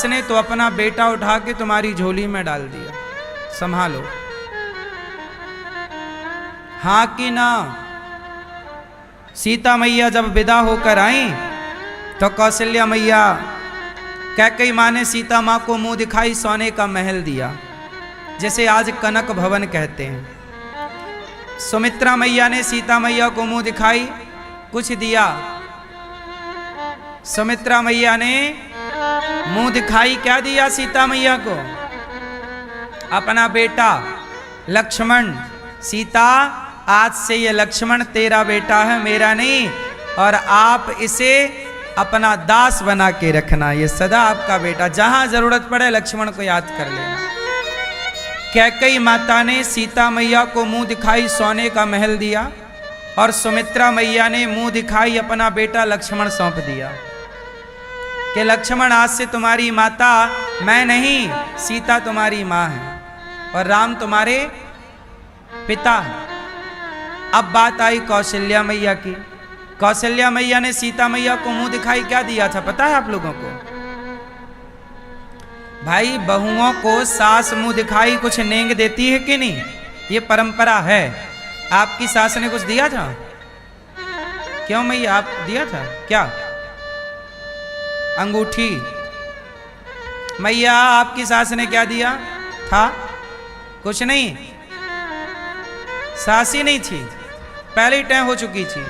ने तो अपना बेटा उठा के तुम्हारी झोली में डाल दिया, संभालो। हाँ कि ना? सीता मैया जब विदा होकर आई तो कौशल्या मैया कैकेयी माँ ने सीता माँ को मुंह दिखाई, सोने का महल दिया, जैसे आज कनक भवन कहते हैं। सुमित्रा मैया ने सीता मैया को मुंह दिखाई, कुछ दिया। सुमित्रा मैया ने मुंह दिखाई, क्या दिया सीता मैया को? अपना बेटा लक्ष्मण। सीता, आज से ये लक्ष्मण तेरा बेटा है, मेरा नहीं, और आप इसे अपना दास बना के रखना, ये सदा आपका बेटा, जहां जरूरत पड़े लक्ष्मण को याद कर लेना। कैकेयी माता ने सीता मैया को मुंह दिखाई, सोने का महल दिया, और सुमित्रा मैया ने मुंह दिखाई, अपना बेटा लक्ष्मण सौंप दिया कि लक्ष्मण, आज से तुम्हारी माता मैं नहीं, सीता तुम्हारी माँ है और राम तुम्हारे पिता है। अब बात आई कौशल्या मैया की। कौशल्या मैया ने सीता मैया को मुंह दिखाई क्या दिया था पता है आप लोगों को? भाई, बहुओं को सास मुंह दिखाई कुछ नेंग देती है कि नहीं? ये परंपरा है। आपकी सास ने कुछ दिया था? क्यों मैया, आप दिया था क्या? अंगूठी। मैया, आपकी सास ने क्या दिया था? कुछ नहीं, सास ही नहीं थी, पहले ही तय हो चुकी थी।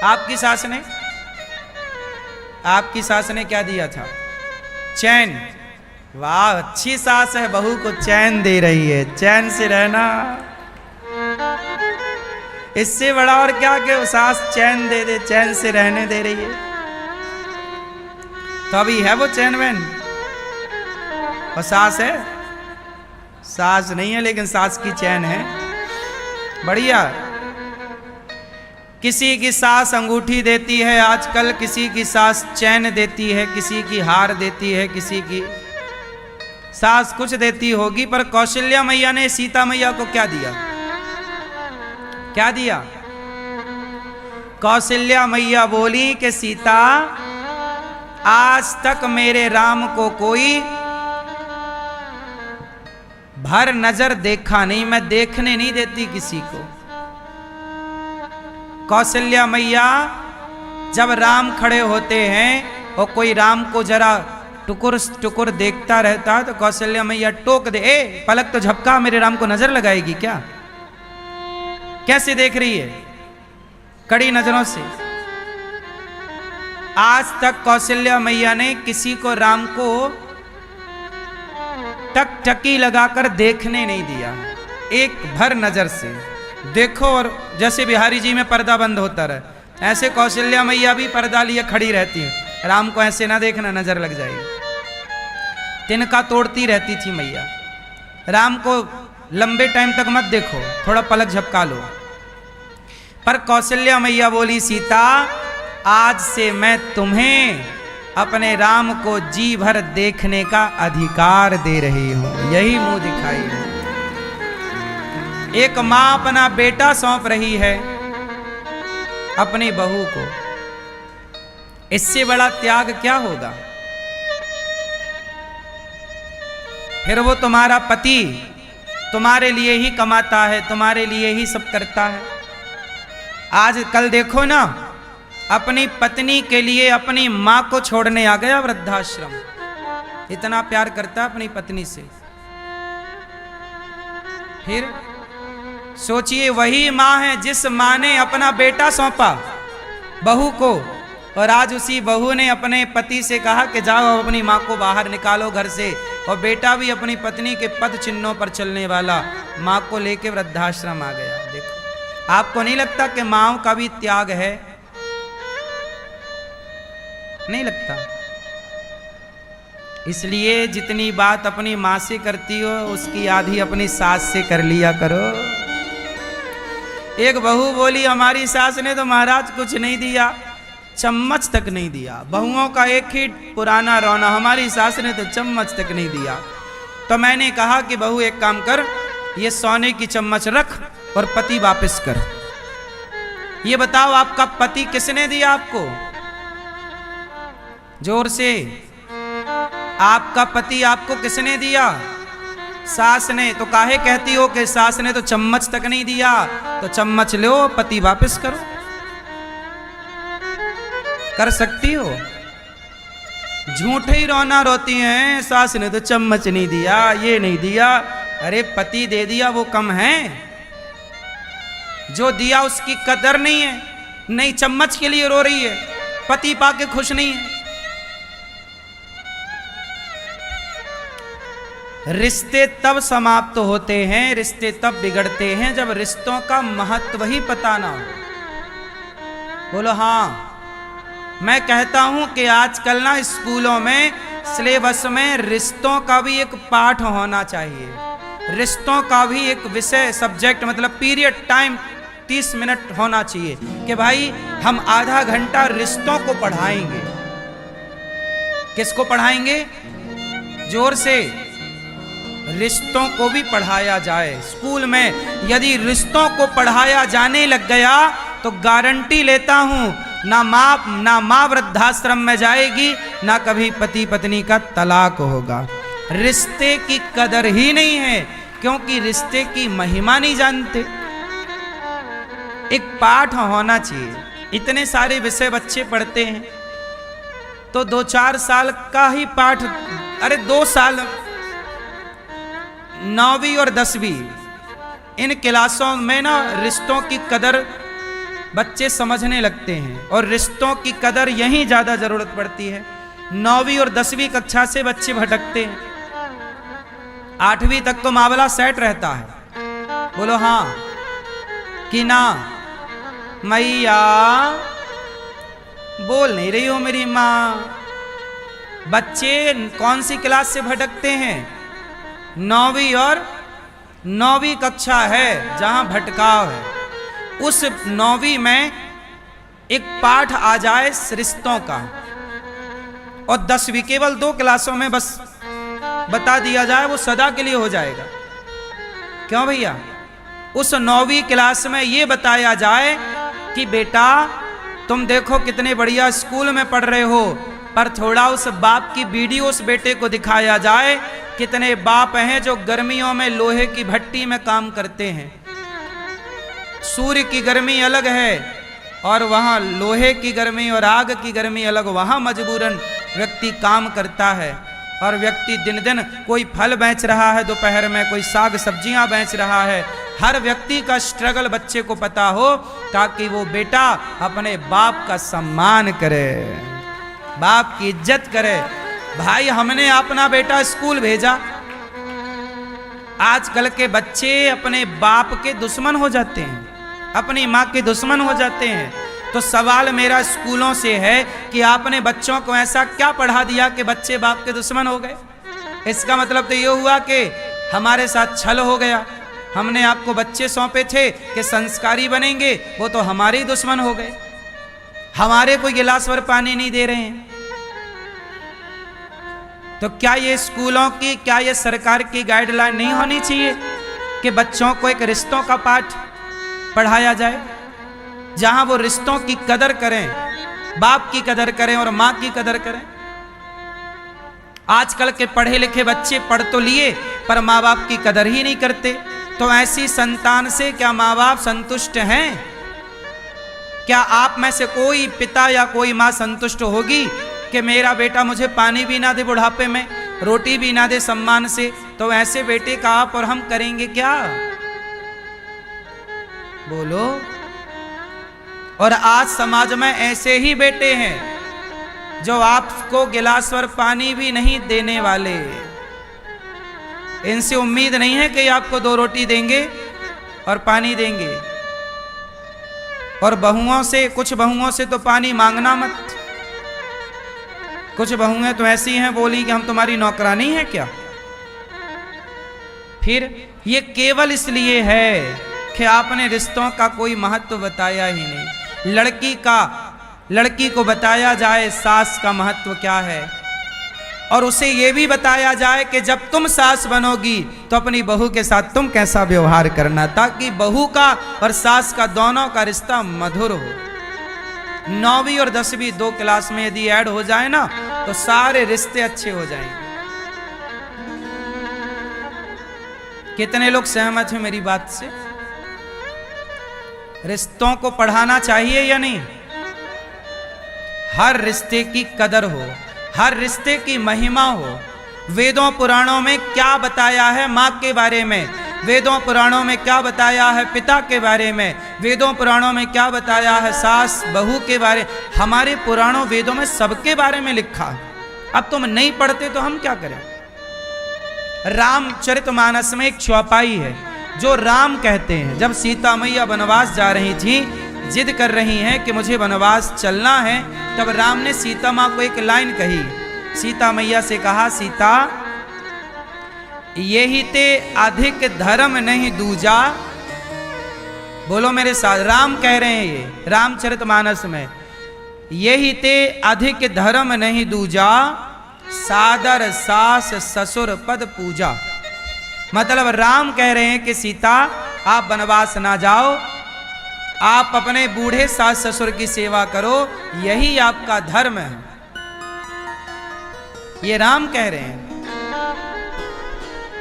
आपकी सास ने, आपकी सास ने क्या दिया था? चैन। वाह, अच्छी सास है, बहू को चैन दे रही है, चैन से रहना। इससे बड़ा और क्या कि सास चैन दे दे, चैन से रहने दे रही है। तो अभी है वो चैन वैन? और सास है? सास नहीं है, लेकिन सास की चैन है। बढ़िया। किसी की सास अंगूठी देती है आजकल, किसी की सास चैन देती है, किसी की हार देती है, किसी की सास कुछ देती होगी। पर कौशल्या मैया ने सीता मैया को क्या दिया? क्या दिया? कौशल्या मैया बोली कि सीता, आज तक मेरे राम को कोई भर नजर देखा नहीं, मैं देखने नहीं देती किसी को। कौशल्या मैया, जब राम खड़े होते हैं और कोई राम को जरा टुकुर टुकुर देखता रहता है तो कौशल्या मैया टोक दे, ए पलक तो झपका, मेरे राम को नजर लगाएगी क्या? कैसे देख रही है? कड़ी नजरों से। आज तक कौशल्या मैया ने किसी को, राम को टकटकी लगाकर देखने नहीं दिया, एक भर नजर से देखो। और जैसे बिहारी जी में पर्दा बंद होता रहे, ऐसे कौशल्या मैया भी पर्दा लिए खड़ी रहती है, राम को ऐसे ना देखना, नजर लग जाएगी। तिनका तोड़ती रहती थी मैया, राम को लंबे टाइम तक मत देखो, थोड़ा पलक झपका लो। पर कौशल्या मैया बोली, सीता, आज से मैं तुम्हें अपने राम को जी भर देखने का अधिकार दे रही हूं। यही मुंह दिखाई है। एक मां अपना बेटा सौंप रही है अपनी बहू को, इससे बड़ा त्याग क्या होगा? फिर वो तुम्हारा पति तुम्हारे लिए ही कमाता है, तुम्हारे लिए ही सब करता है। आज कल देखो ना, अपनी पत्नी के लिए अपनी मां को छोड़ने आ गया वृद्धाश्रम, इतना प्यार करता अपनी पत्नी से। फिर सोचिए, वही मां है जिस मां ने अपना बेटा सौंपा बहू को, और आज उसी बहू ने अपने पति से कहा कि जाओ अपनी मां को बाहर निकालो घर से, और बेटा भी अपनी पत्नी के पद चिन्हों पर चलने वाला मां को लेके वृद्धाश्रम आ गया। देखो, आपको नहीं लगता कि मां का भी त्याग है? नहीं लगता? इसलिए जितनी बात अपनी मां से करती हो, उसकी आधी अपनी सास से कर लिया करो। एक बहू बोली, हमारी सास ने तो महाराज कुछ नहीं दिया, चम्मच तक नहीं दिया। बहुओं का एक ही पुराना रौना, हमारी सास ने तो चम्मच तक नहीं दिया। तो मैंने कहा कि बहू एक काम कर, ये सोने की चम्मच रख और पति वापस कर। ये बताओ, आपका पति किसने दिया आपको? जोर से। आपका पति आपको किसने दिया? सास ने। तो काहे कहती हो कि सास ने तो चम्मच तक नहीं दिया? तो चम्मच लो, पति वापस करो। कर सकती हो? झूठे ही रोना रोती हैं, सास ने तो चम्मच नहीं दिया, ये नहीं दिया। अरे पति दे दिया वो कम है? जो दिया उसकी कदर नहीं है। नहीं, चम्मच के लिए रो रही है, पति पाके खुश नहीं है। रिश्ते तब समाप्त होते हैं, रिश्ते तब बिगड़ते हैं जब रिश्तों का महत्व ही पता ना हो। बोलो हाँ। मैं कहता हूं कि आजकल ना स्कूलों में सिलेबस में रिश्तों का भी एक पाठ होना चाहिए। रिश्तों का भी एक विषय, सब्जेक्ट मतलब पीरियड टाइम 30 मिनट होना चाहिए कि भाई हम आधा घंटा रिश्तों को पढ़ाएंगे। किसको पढ़ाएंगे? जोर से। रिश्तों को भी पढ़ाया जाए स्कूल में। यदि रिश्तों को पढ़ाया जाने लग गया तो गारंटी लेता हूं ना मां वृद्धाश्रम में जाएगी, ना कभी पति पत्नी का तलाक होगा। रिश्ते की कदर ही नहीं है, क्योंकि रिश्ते की महिमा नहीं जानते। एक पाठ होना चाहिए। इतने सारे विषय बच्चे पढ़ते हैं तो 2-4 साल का ही पाठ, अरे 2 साल 9वीं और 10वीं इन क्लासों में ना रिश्तों की कदर बच्चे समझने लगते हैं। और रिश्तों की कदर यहीं ज्यादा जरूरत पड़ती है। 9वीं और 10वीं कक्षा से बच्चे भटकते हैं। 8वीं तक तो मामला सेट रहता है। बोलो हाँ कि ना? मैया बोल नहीं रही हो मेरी माँ। बच्चे कौन सी क्लास से भटकते हैं? 9वीं और 9वीं कक्षा है जहां भटकाव है। उस 9वीं में एक पाठ आ जाए रिश्तों का, और 10वीं केवल 2 क्लासों में बस बता दिया जाए, वो सदा के लिए हो जाएगा। क्यों भैया? उस 9वीं क्लास में ये बताया जाए कि बेटा तुम देखो कितने बढ़िया स्कूल में पढ़ रहे हो, पर थोड़ा उस बाप की वीडियो उस बेटे को दिखाया जाए। कितने बाप हैं जो गर्मियों में लोहे की भट्टी में काम करते हैं। सूर्य की गर्मी अलग है और वहाँ लोहे की गर्मी और आग की गर्मी अलग। वहाँ मजबूरन व्यक्ति काम करता है, और व्यक्ति दिन दिन कोई फल बेच रहा है, दोपहर में कोई साग सब्जियां बेच रहा है। हर व्यक्ति का स्ट्रगल बच्चे को पता हो, ताकि वो बेटा अपने बाप का सम्मान करे, बाप की इज्जत करे। भाई हमने अपना बेटा स्कूल भेजा, आजकल के बच्चे अपने बाप के दुश्मन हो जाते हैं, अपनी माँ के दुश्मन हो जाते हैं। तो सवाल मेरा स्कूलों से है कि आपने बच्चों को ऐसा क्या पढ़ा दिया कि बच्चे बाप के दुश्मन हो गए? इसका मतलब तो ये हुआ कि हमारे साथ छल हो गया। हमने आपको बच्चे सौंपे थे कि संस्कारी बनेंगे, वो तो हमारे ही दुश्मन हो गए। हमारे कोई गिलास भर पानी नहीं दे रहे हैं। तो क्या ये स्कूलों की, क्या ये सरकार की गाइडलाइन नहीं होनी चाहिए कि बच्चों को एक रिश्तों का पाठ पढ़ाया जाए, जहां वो रिश्तों की कदर करें, बाप की कदर करें और मां की कदर करें? आजकल के पढ़े लिखे बच्चे पढ़ तो लिए पर माँ बाप की कदर ही नहीं करते। तो ऐसी संतान से क्या माँ बाप संतुष्ट हैं? क्या आप में से कोई पिता या कोई माँ संतुष्ट होगी कि मेरा बेटा मुझे पानी भी ना दे बुढ़ापे में, रोटी भी ना दे सम्मान से? तो ऐसे बेटे का आप और हम करेंगे क्या? बोलो। और आज समाज में ऐसे ही बेटे हैं जो आपको गिलास भर पानी भी नहीं देने वाले। इनसे उम्मीद नहीं है कि आपको 2 रोटी देंगे और पानी देंगे। और बहुओं से, कुछ बहुओं से तो पानी मांगना मत। कुछ बहुएं तो ऐसी हैं, बोली कि हम तुम्हारी नौकरानी है क्या? फिर ये केवल इसलिए है कि आपने रिश्तों का कोई महत्व बताया ही नहीं। लड़की को बताया जाए सास का महत्व क्या है, और उसे यह भी बताया जाए कि जब तुम सास बनोगी तो अपनी बहू के साथ तुम कैसा व्यवहार करना, ताकि बहू का और सास का दोनों का रिश्ता मधुर हो। 9वीं और 10वीं 2 क्लास में यदि ऐड हो जाए ना तो सारे रिश्ते अच्छे हो जाएंगे। कितने लोग सहमत हैं मेरी बात से? रिश्तों को पढ़ाना चाहिए या नहीं? हर रिश्ते की कदर हो, हर रिश्ते की महिमा हो। वेदों पुराणों में क्या बताया है माँ के बारे में, वेदों पुराणों में क्या बताया है पिता के बारे में, वेदों पुराणों में क्या बताया है सास बहू के बारे। हमारे पुराणों वेदों में सबके बारे में लिखा है। अब तुम नहीं पढ़ते तो हम क्या करें? रामचरितमानस में एक चौपाई है जो राम कहते हैं, जब सीता मैया वनवास जा रही थी, जिद कर रही हैं कि मुझे वनवास चलना है, तब राम ने सीता माँ को एक लाइन कही। सीता मैया से कहा, सीता यही ते अधिक धर्म नहीं दूजा। बोलो मेरे साथ, राम कह रहे हैं ये रामचरितमानस में, यही ते अधिक धर्म नहीं दूजा, सादर सास ससुर पद पूजा। मतलब राम कह रहे हैं कि सीता आप वनवास ना जाओ, आप अपने बूढ़े सास ससुर की सेवा करो, यही आपका धर्म है। ये राम कह रहे हैं।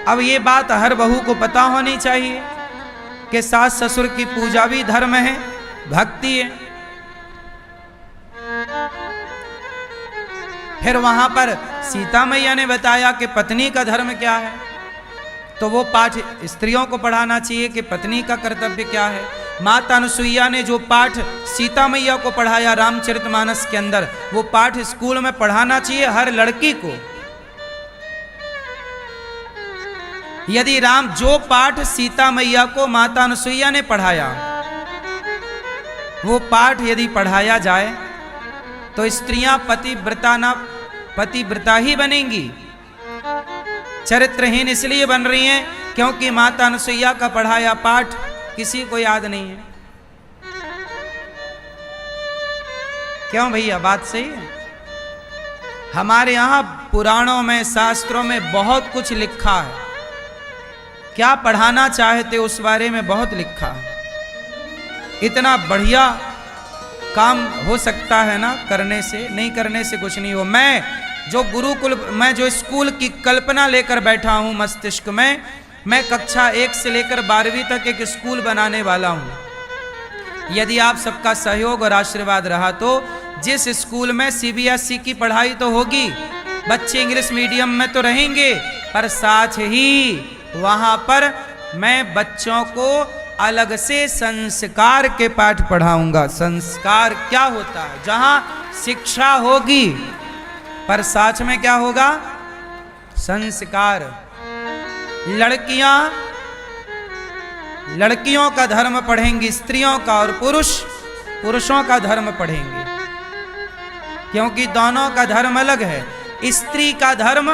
अब ये बात हर बहू को पता होनी चाहिए कि सास ससुर की पूजा भी धर्म है, भक्ति है। फिर वहां पर सीता मैया ने बताया कि पत्नी का धर्म क्या है, तो वो पाठ स्त्रियों को पढ़ाना चाहिए कि पत्नी का कर्तव्य क्या है। माता अनुसुईया ने जो पाठ सीता मैया को पढ़ाया रामचरितमानस के अंदर, वो पाठ स्कूल में पढ़ाना चाहिए हर लड़की को। यदि राम जो पाठ सीता मैया को माता अनुसुईया ने पढ़ाया, वो पाठ यदि पढ़ाया जाए तो स्त्रियां पतिव्रता ही बनेंगी। चरित्रहीन इसलिए बन रही हैं क्योंकि माता अनुसुईया का पढ़ाया पाठ किसी को याद नहीं है। क्यों भैया, बात सही है? हमारे यहां पुराणों में शास्त्रों में बहुत कुछ लिखा है, क्या पढ़ाना चाहते उस बारे में बहुत लिखा है। इतना बढ़िया काम हो सकता है ना करने से, नहीं करने से कुछ नहीं हो। मैं जो स्कूल की कल्पना लेकर बैठा हूं मस्तिष्क में, मैं कक्षा 1 से लेकर 12वीं तक एक स्कूल बनाने वाला हूं। यदि आप सबका सहयोग और आशीर्वाद रहा तो जिस स्कूल में CBSE की पढ़ाई तो होगी, बच्चे इंग्लिश मीडियम में तो रहेंगे, पर साथ ही वहां पर मैं बच्चों को अलग से संस्कार के पाठ पढ़ाऊंगा। संस्कार क्या होता है? जहां शिक्षा होगी पर साथ में क्या होगा? संस्कार। लड़कियों का धर्म पढ़ेंगी स्त्रियों का, और पुरुषों का धर्म पढ़ेंगे, क्योंकि दोनों का धर्म अलग है। स्त्री का धर्म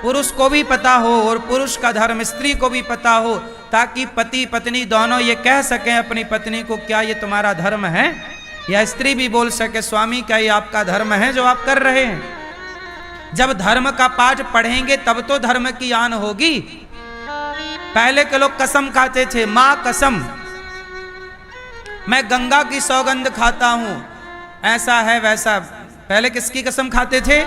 पुरुष को भी पता हो और पुरुष का धर्म स्त्री को भी पता हो, ताकि पति पत्नी दोनों ये कह सकें अपनी पत्नी को, क्या ये तुम्हारा धर्म है? या स्त्री भी बोल सके, स्वामी क्या ये आपका धर्म है जो आप कर रहे हैं? जब धर्म का पाठ पढ़ेंगे तब तो धर्म की आन होगी। पहले के लोग कसम खाते थे, मां कसम, मैं गंगा की सौगंध खाता हूं, ऐसा है वैसा। पहले किसकी कसम खाते थे?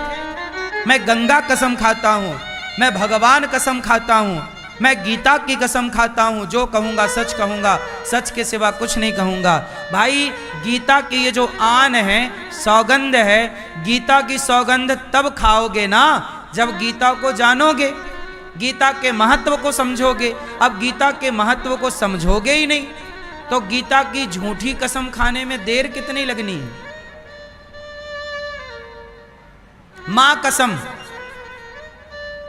मैं गंगा कसम खाता हूं, मैं भगवान कसम खाता हूं, मैं गीता की कसम खाता हूं, जो कहूंगा सच कहूंगा, सच के सिवा कुछ नहीं कहूंगा। भाई गीता की ये जो आन है, सौगंध है, गीता की सौगंध तब खाओगे ना जब गीता को जानोगे, गीता के महत्व को समझोगे। अब गीता के महत्व को समझोगे ही नहीं तो गीता की झूठी कसम खाने में देर कितनी लगनी है? मां कसम,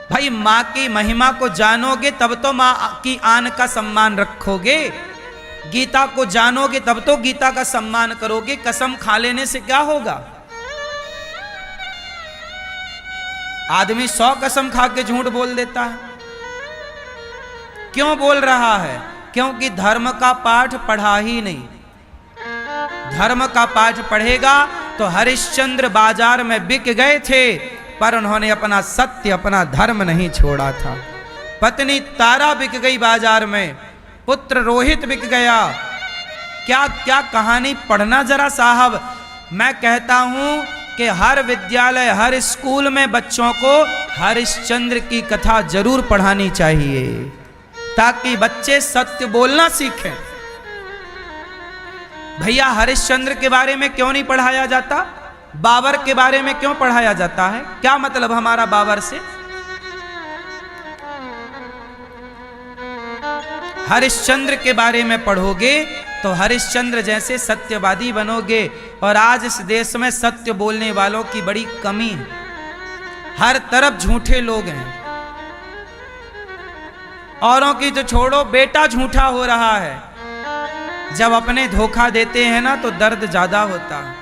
भाई मां की महिमा को जानोगे तब तो मां की आन का सम्मान रखोगे। गीता को जानोगे तब तो गीता का सम्मान करोगे। कसम खा लेने से क्या होगा? आदमी 100 कसम खा के झूठ बोल देता है। क्यों बोल रहा है? क्योंकि धर्म का पाठ पढ़ा ही नहीं। धर्म का पाठ पढ़ेगा तो हरिश्चंद्र बाजार में बिक गए थे, पर उन्होंने अपना सत्य, अपना धर्म नहीं छोड़ा था। पत्नी तारा बिक गई बाजार में, पुत्र रोहित बिक गया। क्या क्या कहानी पढ़ना जरा साहब। मैं कहता हूं कि हर विद्यालय, हर स्कूल में बच्चों को हरिश्चंद्र की कथा जरूर पढ़ानी चाहिए, ताकि बच्चे सत्य बोलना सीखें। भैया हरिश्चंद्र के बारे में क्यों नहीं पढ़ाया जाता? बाबर के बारे में क्यों पढ़ाया जाता है? क्या मतलब हमारा बाबर से? हरिश्चंद्र के बारे में पढ़ोगे तो हरिश्चंद्र जैसे सत्यवादी बनोगे। और आज इस देश में सत्य बोलने वालों की बड़ी कमी है, हर तरफ झूठे लोग हैं। औरों की तो छोड़ो, बेटा झूठा हो रहा है। जब अपने धोखा देते हैं ना तो दर्द ज्यादा होता है।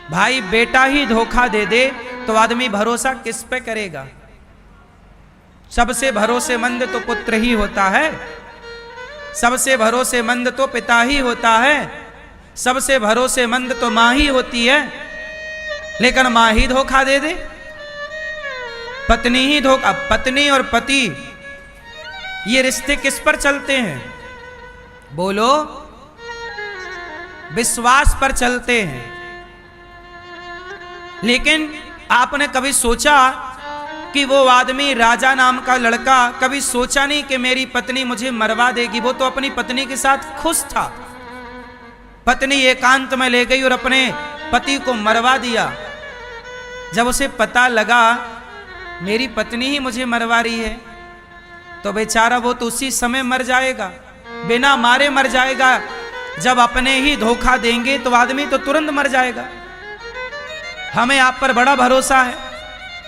भाई बेटा ही धोखा दे दे तो आदमी भरोसा किस पे करेगा? सबसे भरोसेमंद तो पुत्र ही होता है, सबसे भरोसेमंद तो पिता ही होता है, सबसे भरोसेमंद तो मां ही होती है। लेकिन मां ही धोखा दे दे, पत्नी ही धोखा। पत्नी और पति ये रिश्ते किस पर चलते हैं? बोलो, विश्वास पर चलते हैं। लेकिन आपने कभी सोचा कि वो आदमी, राजा नाम का लड़का, कभी सोचा नहीं कि मेरी पत्नी मुझे मरवा देगी? वो तो अपनी पत्नी के साथ खुश था। पत्नी एकांत में ले गई और अपने पति को मरवा दिया। जब उसे पता लगा मेरी पत्नी ही मुझे मरवा रही है, तो बेचारा वो तो उसी समय मर जाएगा, बिना मारे मर जाएगा। जब अपने ही धोखा देंगे तो आदमी तो तुरंत मर जाएगा। हमें आप पर बड़ा भरोसा है,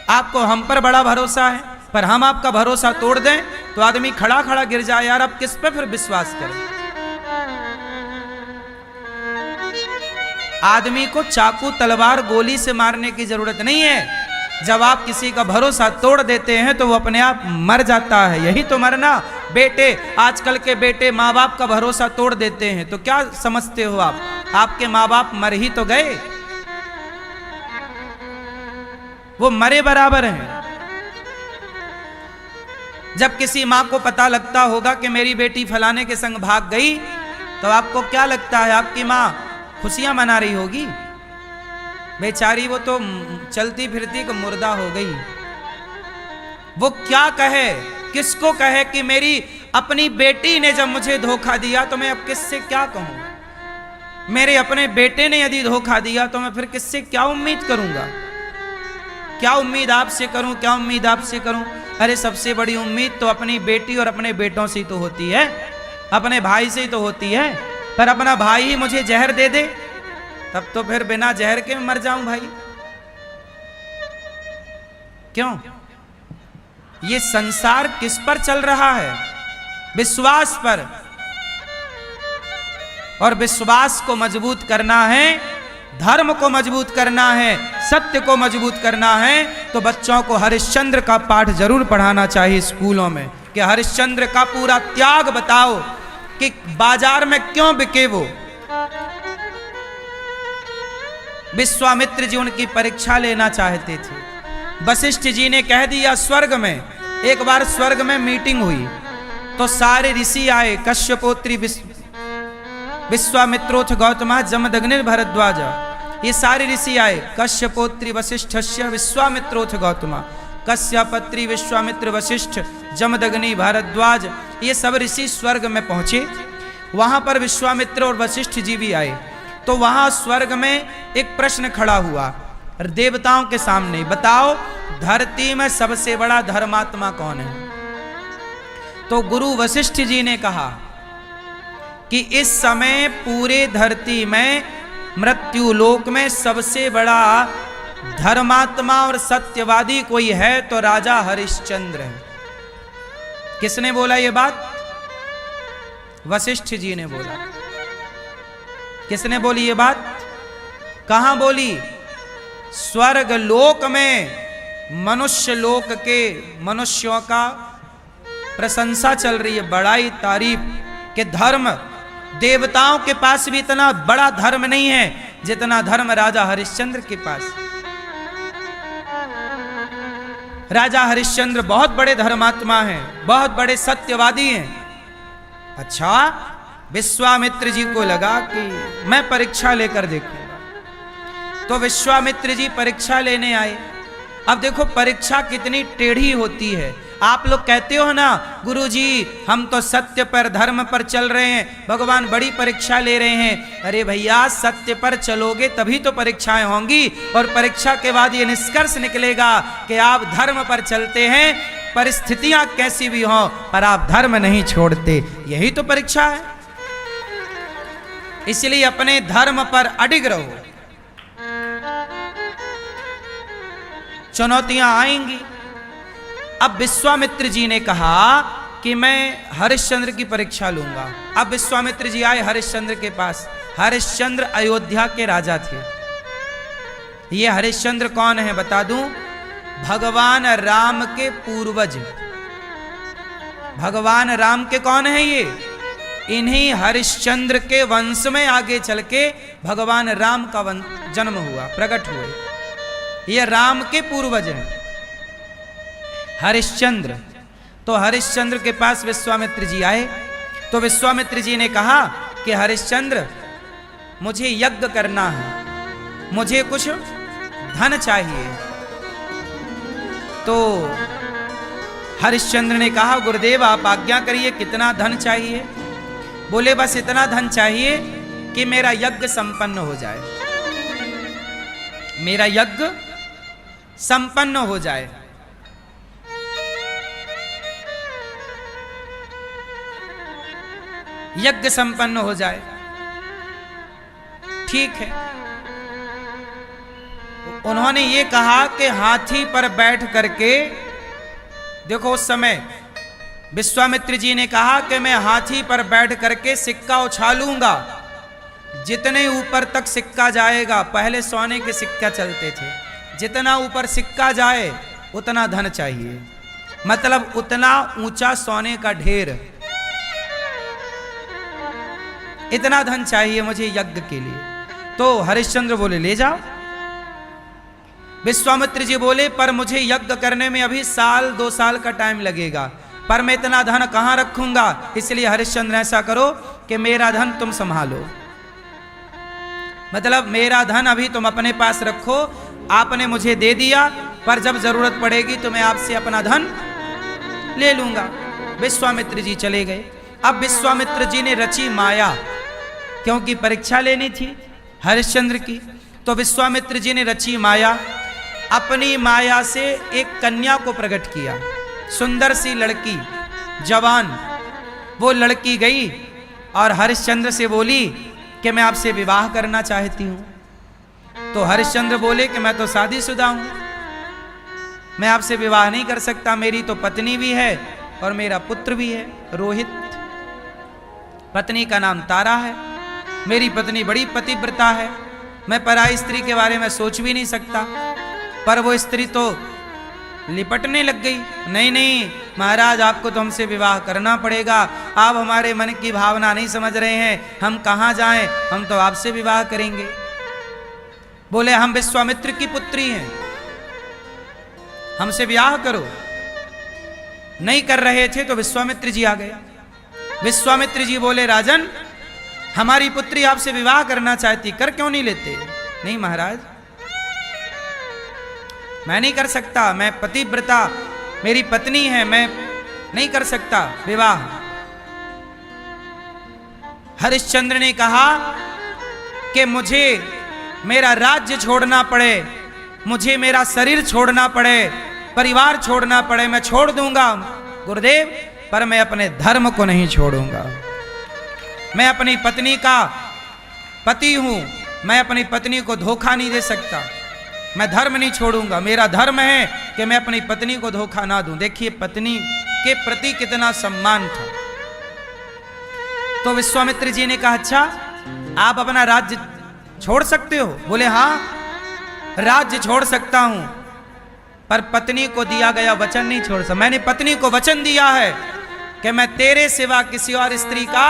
आपको हम पर बड़ा भरोसा है, पर हम आपका भरोसा तोड़ दें तो आदमी खड़ा खड़ा गिर जाए। यार अब किस पे फिर विश्वास करें? आदमी को चाकू तलवार गोली से मारने की जरूरत नहीं है। जब आप किसी का भरोसा तोड़ देते हैं तो वो अपने आप मर जाता है। यही तो मरना। बेटे, आजकल के बेटे माँ बाप का भरोसा तोड़ देते हैं तो क्या समझते हो आप? आपके माँ बाप मर ही तो गए, वो मरे बराबर हैं। जब किसी माँ को पता लगता होगा कि मेरी बेटी फलाने के संग भाग गई, तो आपको क्या लगता है? आपकी माँ खुशियां मना रही होगी? बेचारी वो तो चलती फिरती को मुर्दा हो गई। वो क्या कहे, किसको कहे कि मेरी अपनी बेटी ने जब मुझे धोखा दिया तो मैं अब किससे क्या कहूं? मेरे अपने बेटे ने यदि धोखा दिया तो मैं फिर किससे क्या उम्मीद करूंगा? क्या उम्मीद आपसे करूं? क्या उम्मीद आपसे करूं? अरे सबसे बड़ी उम्मीद तो अपनी बेटी और अपने बेटों से ही तो होती है, अपने भाई से ही तो होती है। पर अपना भाई ही मुझे जहर दे दे तब तो फिर बिना जहर के मर जाऊं भाई। क्यों? ये संसार किस पर चल रहा है? विश्वास पर। और विश्वास को मजबूत करना है, धर्म को मजबूत करना है, सत्य को मजबूत करना है, तो बच्चों को हरिश्चंद्र का पाठ जरूर पढ़ाना चाहिए स्कूलों में। कि हरिश्चंद्र का पूरा त्याग बताओ कि बाजार में क्यों बिके वो। विश्वामित्र जी उनकी परीक्षा लेना चाहते थे। वशिष्ठ जी ने कह दिया स्वर्ग में। एक बार स्वर्ग में मीटिंग हुई तो सारे ऋषि आए, कश्यपोत्री विश्वामित्रोथ गौतमा जमदग्नि भरद्वाज, ये सारे ऋषि आए। कश्यपोत्री वशिष्ठस्य विश्वामित्रोथ गौतमा, कश्यपत्री विश्वामित्र वशिष्ठ जमदग्नि भारद्वाज, ये सब ऋषि स्वर्ग में पहुंचे। वहां पर विश्वामित्र और वशिष्ठ जी भी आए। तो वहां स्वर्ग में एक प्रश्न खड़ा हुआ देवताओं के सामने, बताओ धरती में सबसे बड़ा धर्मात्मा कौन है? तो गुरु वशिष्ठ जी ने कहा कि इस समय पूरे धरती में मृत्यु लोक में सबसे बड़ा धर्मात्मा और सत्यवादी कोई है तो राजा हरिश्चंद्र है। किसने बोला ये बात? वशिष्ठ जी ने बोला। किसने बोली ये बात? कहां बोली? स्वर्ग लोक में मनुष्य लोक के मनुष्यों का प्रशंसा चल रही है, बड़ाई तारीफ के धर्म। देवताओं के पास भी इतना बड़ा धर्म नहीं है जितना धर्म राजा हरिश्चंद्र के पास। राजा हरिश्चंद्र बहुत बड़े धर्मात्मा हैं, बहुत बड़े सत्यवादी हैं। अच्छा, विश्वामित्र जी को लगा कि मैं परीक्षा लेकर देखूंगा। तो विश्वामित्र जी परीक्षा लेने आए। अब देखो परीक्षा कितनी टेढ़ी होती है। आप लोग कहते हो ना गुरुजी हम तो सत्य पर धर्म पर चल रहे हैं, भगवान बड़ी परीक्षा ले रहे हैं। अरे भैया सत्य पर चलोगे तभी तो परीक्षाएं होंगी, और परीक्षा के बाद ये निष्कर्ष निकलेगा कि आप धर्म पर चलते हैं, परिस्थितियां कैसी भी हों पर आप धर्म नहीं छोड़ते। यही तो परीक्षा है। इसलिए अपने धर्म पर अडिग रहो, चुनौतियां आएंगी। अब विश्वामित्र जी ने कहा कि मैं हरिश्चंद्र की परीक्षा लूंगा। अब विश्वामित्र जी आए हरिश्चंद्र के पास। हरिश्चंद्र अयोध्या के राजा थे। ये हरिश्चंद्र कौन है बता दूं? भगवान राम के पूर्वज। भगवान राम के कौन है ये? इन्हीं हरिश्चंद्र के वंश में आगे चल के भगवान राम का जन्म हुआ, प्रकट हुए। ये राम के पूर्वज हैं हरिश्चंद्र। तो हरिश्चंद्र के पास विश्वामित्र जी आए। तो विश्वामित्र जी ने कहा कि हरिश्चंद्र मुझे यज्ञ करना है, मुझे कुछ धन चाहिए। तो हरिश्चंद्र ने कहा गुरुदेव आप आज्ञा करिए, कितना धन चाहिए? बोले बस इतना धन चाहिए कि मेरा यज्ञ संपन्न हो जाए, मेरा यज्ञ संपन्न हो जाए। यज्ञ संपन्न हो जाए, ठीक है। उन्होंने ये कहा कि हाथी पर बैठ करके, देखो उस समय विश्वामित्र जी ने कहा कि मैं हाथी पर बैठ करके सिक्का उछालूंगा, जितने ऊपर तक सिक्का जाएगा, पहले सोने के सिक्का चलते थे, जितना ऊपर सिक्का जाए उतना धन चाहिए, मतलब उतना ऊंचा सोने का ढेर, इतना धन चाहिए मुझे यज्ञ के लिए। तो हरिश्चंद्र बोले ले जाओ। विश्वामित्र जी बोले पर मुझे यज्ञ करने में अभी 1-2 साल का टाइम लगेगा, पर मैं इतना धन कहां रखूंगा, इसलिए हरिश्चंद्र ऐसा करो कि मेरा धन तुम संभालो, मतलब मेरा धन अभी तुम अपने पास रखो, आपने मुझे दे दिया पर जब जरूरत पड़ेगी तो मैं आपसे अपना धन ले लूंगा। विश्वामित्र जी चले गए। अब विश्वामित्र जी ने रची माया, क्योंकि परीक्षा लेनी थी हरिश्चंद्र की, तो विश्वामित्र जी ने रची माया, अपनी माया से एक कन्या को प्रकट किया, सुंदर सी लड़की, जवान। वो लड़की गई और हरिश्चंद्र से बोली कि मैं आपसे विवाह करना चाहती हूं। तो हरिश्चंद्र बोले कि मैं तो शादीशुदा हूं, मैं आपसे विवाह नहीं कर सकता, मेरी तो पत्नी भी है और मेरा पुत्र भी है रोहित। पत्नी का नाम तारा है, मेरी पत्नी बड़ी पतिव्रता है, मैं पराई स्त्री के बारे में सोच भी नहीं सकता। पर वो स्त्री तो लिपटने लग गई, नहीं नहीं महाराज आपको तो हमसे विवाह करना पड़ेगा, आप हमारे मन की भावना नहीं समझ रहे हैं, हम कहाँ जाएं, हम तो आपसे विवाह करेंगे। बोले हम विश्वामित्र की पुत्री हैं, हमसे विवाह करो। नहीं कर रहे थे तो विश्वामित्र जी आ गए। विश्वामित्र जी बोले राजन हमारी पुत्री आपसे विवाह करना चाहती, कर क्यों नहीं लेते? नहीं महाराज मैं नहीं कर सकता, मैं पतिव्रता, मेरी पत्नी है, मैं नहीं कर सकता विवाह। हरिश्चंद्र ने कहा कि मुझे मेरा राज्य छोड़ना पड़े, मुझे मेरा शरीर छोड़ना पड़े, परिवार छोड़ना पड़े, मैं छोड़ दूंगा गुरुदेव, पर मैं अपने धर्म को नहीं छोड़ूंगा। मैं अपनी पत्नी का पति हूं, मैं अपनी पत्नी को धोखा नहीं दे सकता, मैं धर्म नहीं छोड़ूंगा, मेरा धर्म है कि मैं अपनी पत्नी को धोखा ना दूं। देखिए पत्नी के प्रति कितना सम्मान था। तो विश्वामित्र जी ने कहा अच्छा आप अपना राज्य छोड़ सकते हो? बोले हाँ राज्य छोड़ सकता हूं, पर पत्नी को दिया गया वचन नहीं छोड़ सकता। मैंने पत्नी को वचन दिया है कि मैं तेरे सिवा किसी और स्त्री का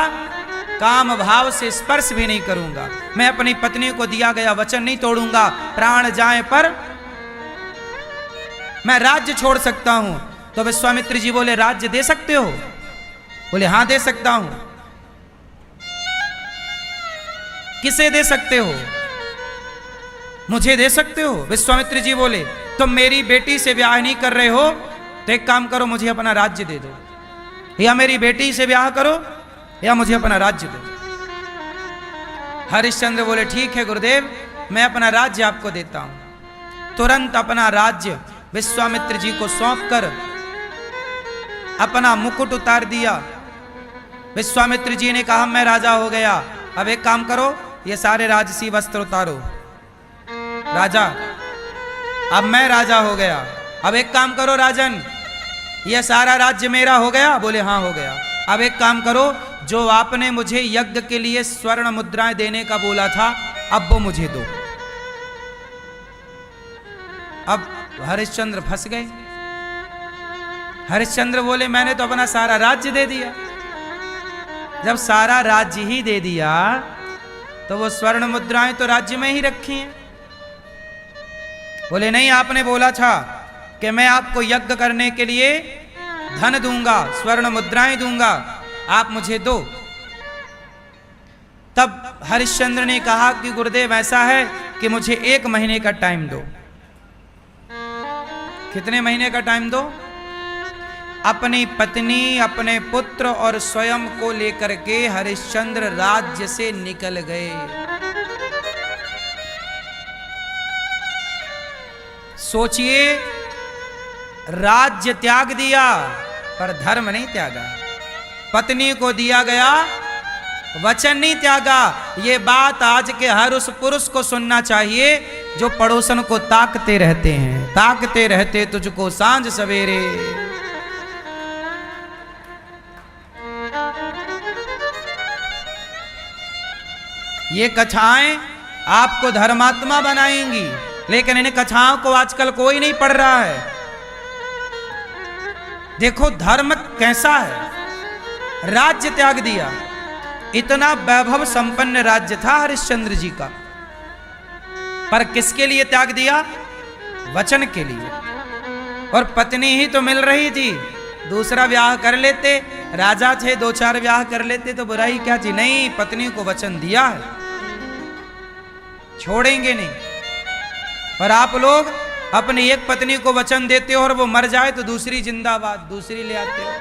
काम भाव से स्पर्श भी नहीं करूंगा, मैं अपनी पत्नी को दिया गया वचन नहीं तोड़ूंगा, प्राण जाए पर मैं राज्य छोड़ सकता हूं। तो विश्वामित्र जी बोले राज्य दे सकते हो? बोले हां दे सकता हूं। किसे दे सकते हो? मुझे दे सकते हो? विश्वामित्र जी बोले, तुम मेरी बेटी से ब्याह नहीं कर रहे हो तो एक काम करो, मुझे अपना राज्य दे दो, या मेरी बेटी से ब्याह करो या मुझे अपना राज्य दो। हरिश्चंद्र बोले, ठीक है गुरुदेव, मैं अपना राज्य आपको देता हूं। तुरंत अपना राज्य विश्वामित्र जी को सौंपकर अपना मुकुट उतार दिया। विश्वामित्र जी ने कहा, मैं राजा हो गया, अब एक काम करो, ये सारे राजसी वस्त्र उतारो। राजा, अब मैं राजा हो गया, अब एक काम करो राजन, ये सारा राज्य मेरा हो गया? बोले, हाँ हो गया। अब एक काम करो, जो आपने मुझे यज्ञ के लिए स्वर्ण मुद्राएं देने का बोला था, अब वो मुझे दो। अब हरिश्चंद्र फंस गए। हरिश्चंद्र बोले, मैंने तो अपना सारा राज्य दे दिया। जब सारा राज्य ही दे दिया तो वो स्वर्ण मुद्राएं तो राज्य में ही रखी हैं। बोले, नहीं, आपने बोला था कि मैं आपको यज्ञ करने के लिए धन दूंगा, स्वर्ण मुद्राएं दूंगा, आप मुझे दो। तब हरिश्चंद्र ने कहा कि गुरुदेव, ऐसा है कि मुझे 1 महीने का टाइम दो। कितने महीने का टाइम दो? अपनी पत्नी, अपने पुत्र और स्वयं को लेकर के हरिश्चंद्र राज्य से निकल गए। सोचिए, राज्य त्याग दिया पर धर्म नहीं त्यागा, पत्नी को दिया गया वचन नहीं त्यागा। ये बात आज के हर उस पुरुष को सुनना चाहिए जो पड़ोसन को ताकते रहते हैं, ताकते रहते तुझको सांझ सवेरे। ये कथाएं आपको धर्मात्मा बनाएंगी, लेकिन इन कथाओं को आजकल कोई नहीं पढ़ रहा है। देखो धर्म कैसा है। राज्य त्याग दिया, इतना वैभव संपन्न राज्य था हरिश्चंद्र जी का, पर किसके लिए त्याग दिया? वचन के लिए। और पत्नी ही तो मिल रही थी, दूसरा ब्याह कर लेते, राजा थे, 2-4 ब्याह कर लेते तो बुराई क्या थी? नहीं, पत्नी को वचन दिया है, छोड़ेंगे नहीं। पर आप लोग अपनी एक पत्नी को वचन देते हो और वो मर जाए तो दूसरी जिंदाबाद, दूसरी ले आते हो।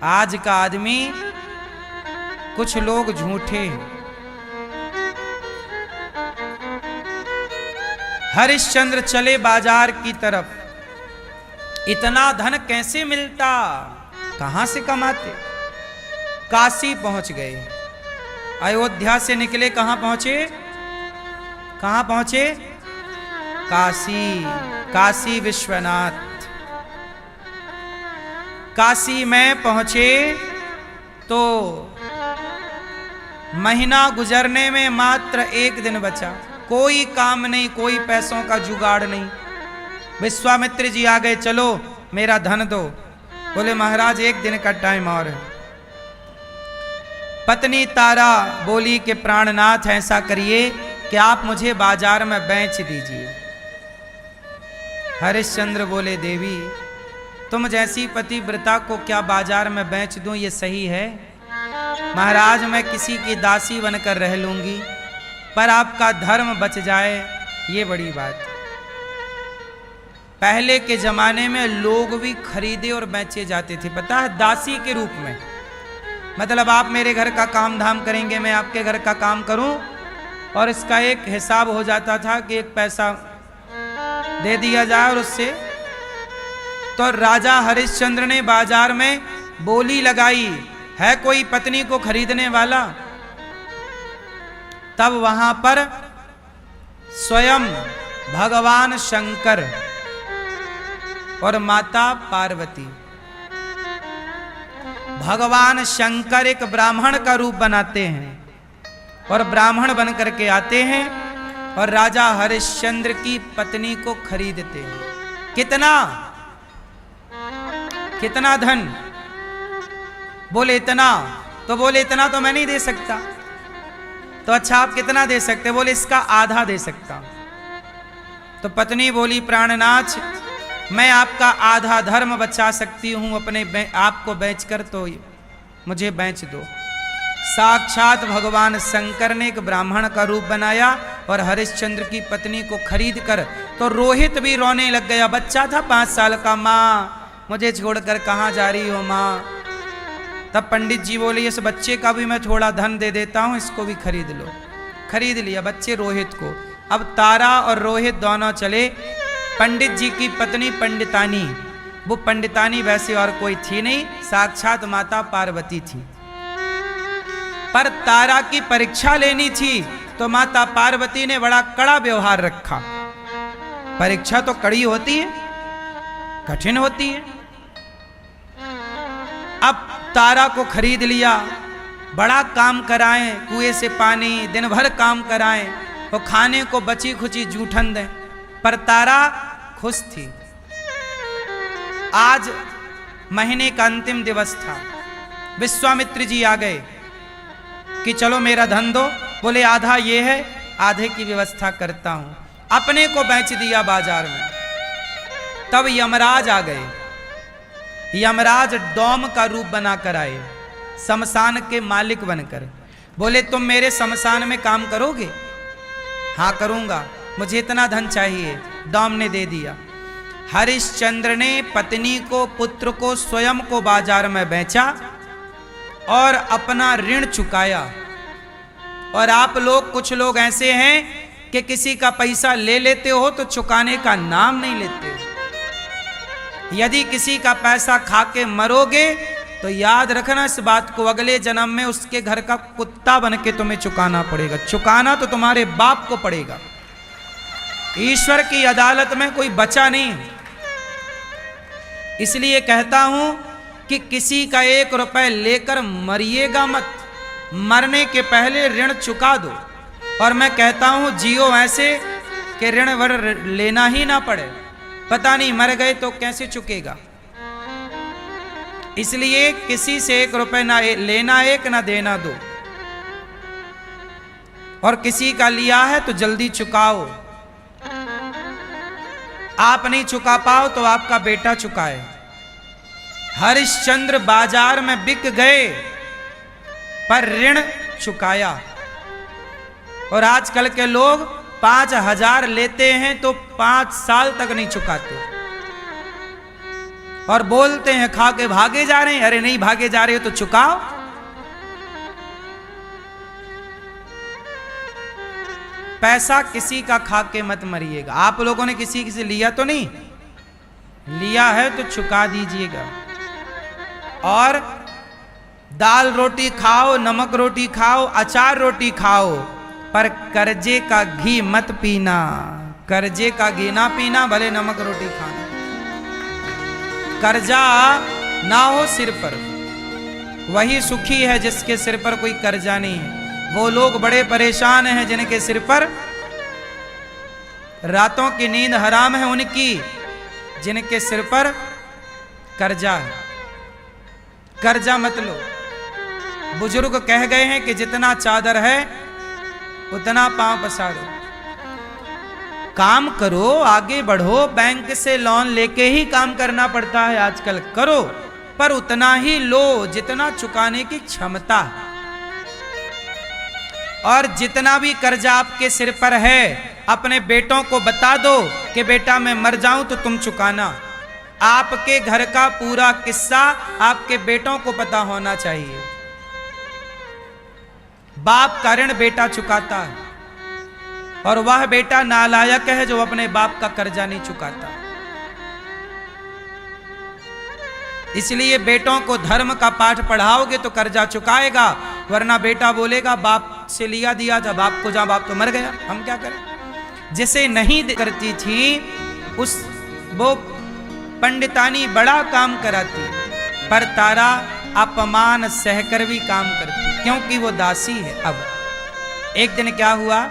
आज का आदमी, कुछ लोग झूठे हैं। हरिश्चंद्र चले बाजार की तरफ। इतना धन कैसे मिलता, कहां से कमाते? काशी पहुंच गए। अयोध्या से निकले, कहां पहुंचे? कहां पहुंचे? काशी। काशी विश्वनाथ। काशी में पहुंचे तो महीना गुजरने में मात्र 1 दिन बचा। कोई काम नहीं, कोई पैसों का जुगाड़ नहीं। विश्वामित्र जी आ गए, चलो मेरा धन दो। बोले, महाराज 1 दिन का टाइम और है। पत्नी तारा बोली कि प्राणनाथ, ऐसा करिए कि आप मुझे बाजार में बेच दीजिए। हरिश्चंद्र बोले, देवी तुम जैसी पतिव्रता को क्या बाजार में बेच दूं, ये सही है? महाराज मैं किसी की दासी बनकर रह लूंगी, पर आपका धर्म बच जाए, ये बड़ी बात। पहले के जमाने में लोग भी खरीदे और बेचे जाते थे, पता है, दासी के रूप में। मतलब आप मेरे घर का काम धाम करेंगे, मैं आपके घर का काम करूं, और इसका एक हिसाब हो जाता था कि 1 पैसा दे दिया जाए, और उससे तो राजा हरिश्चंद्र ने बाजार में बोली लगाई, है कोई पत्नी को खरीदने वाला? तब वहां पर स्वयं भगवान शंकर और माता पार्वती, भगवान शंकर एक ब्राह्मण का रूप बनाते हैं और ब्राह्मण बन करके आते हैं और राजा हरिश्चंद्र की पत्नी को खरीदते हैं। कितना कितना धन? बोले इतना। तो बोले इतना तो मैं नहीं दे सकता। तो अच्छा आप कितना दे सकते? बोले इसका आधा दे सकता हूं। तो पत्नी बोली, प्राणनाथ मैं आपका आधा धर्म बचा सकती हूं, अपने आपको बेचकर, तो मुझे बेच दो। साक्षात भगवान शंकर ने एक ब्राह्मण का रूप बनाया और हरिश्चंद्र की पत्नी को खरीद कर, तो रोहित भी रोने लग गया। बच्चा था 5 साल का। माँ मुझे छोड़कर कहाँ जा रही हो माँ? तब पंडित जी बोले इस बच्चे का भी मैं थोड़ा धन दे देता हूँ, इसको भी खरीद लो। खरीद लिया बच्चे रोहित को। अब तारा और रोहित दोनों चले। पंडित जी की पत्नी पंडितानी, वो पंडितानी वैसे और कोई थी नहीं, साक्षात माता पार्वती थी। पर तारा की परीक्षा लेनी थी तो माता पार्वती ने बड़ा कड़ा व्यवहार रखा। परीक्षा तो कड़ी होती है, कठिन होती है। अब तारा को खरीद लिया, बड़ा काम कराएं, कुएं से पानी, दिन भर काम कराएं, और खाने को बची खुची जूठन दें। पर तारा खुश थी। आज महीने का अंतिम दिवस था। विश्वामित्र जी आ गए कि चलो मेरा धन दो। बोले आधा ये है, आधे की व्यवस्था करता हूं। अपने को बेच दिया बाजार में। तब यमराज आ गए। यमराज डोम का रूप बनाकर आए, शमशान के मालिक बनकर। बोले तुम मेरे शमशान में काम करोगे? हाँ करूंगा, मुझे इतना धन चाहिए। डोम ने दे दिया। हरिश्चंद्र ने पत्नी को, पुत्र को, स्वयं को बाजार में बेचा और अपना ऋण चुकाया। और आप लोग, कुछ लोग ऐसे हैं कि किसी का पैसा ले लेते हो तो चुकाने का नाम नहीं लेते हो। यदि किसी का पैसा खा के मरोगे तो याद रखना इस बात को, अगले जन्म में उसके घर का कुत्ता बन के तुम्हें चुकाना पड़ेगा। चुकाना तो तुम्हारे बाप को पड़ेगा। ईश्वर की अदालत में कोई बचा नहीं। इसलिए कहता हूं कि किसी का 1 रुपए लेकर मरिएगा मत। मरने के पहले ऋण चुका दो। और मैं कहता हूं जियो ऐसे कि ऋण वर लेना ही ना पड़े। पता नहीं मर गए तो कैसे चुकेगा। इसलिए किसी से 1 रुपए ना लेना, 1 ना देना 2। और किसी का लिया है तो जल्दी चुकाओ। आप नहीं चुका पाओ तो आपका बेटा चुकाए। हरिश्चंद्र बाजार में बिक गए पर ऋण चुकाया। और आजकल के लोग 5,000 लेते हैं तो 5 साल तक नहीं चुकाते और बोलते हैं खा के भागे जा रहे हैं। अरे नहीं भागे जा रहे हो तो चुकाओ। पैसा किसी का खा के मत मरिएगा। आप लोगों ने किसी से लिया तो नहीं? लिया है तो चुका दीजिएगा। और दाल रोटी खाओ, नमक रोटी खाओ, अचार रोटी खाओ, पर कर्जे का घी मत पीना। कर्जे का घी ना पीना, भले नमक रोटी खाना। कर्जा ना हो सिर पर, वही सुखी है जिसके सिर पर कोई कर्जा नहीं है। वो लोग बड़े परेशान हैं जिनके सिर पर रातों की नींद हराम है, उनकी जिनके सिर पर कर्जा है। कर्जा मत लो। बुजुर्ग कह गए हैं कि जितना चादर है उतना पांव पसारो। काम करो, आगे बढ़ो। बैंक से लोन लेके ही काम करना पड़ता है आजकल। करो, पर उतना ही लो जितना चुकाने की क्षमता है। और जितना भी कर्जा आपके सिर पर है, अपने बेटों को बता दो कि बेटा मैं मर जाऊं तो तुम चुकाना। आपके घर का पूरा किस्सा आपके बेटों को पता होना चाहिए। बाप का ऋण बेटा चुकाता है और वह बेटा नालायक है जो अपने बाप का कर्जा नहीं चुकाता। इसलिए बेटों को धर्म का पाठ पढ़ाओगे तो कर्जा चुकाएगा, वरना बेटा बोलेगा बाप से लिया दिया था, बाप को जा, बाप तो मर गया, हम क्या करें। जिसे नहीं करती थी उस वो पंडितानी बड़ा काम कराती, पर तारा अपमान सहकर भी काम करती क्योंकि वो दासी है। अब एक दिन क्या हुआ,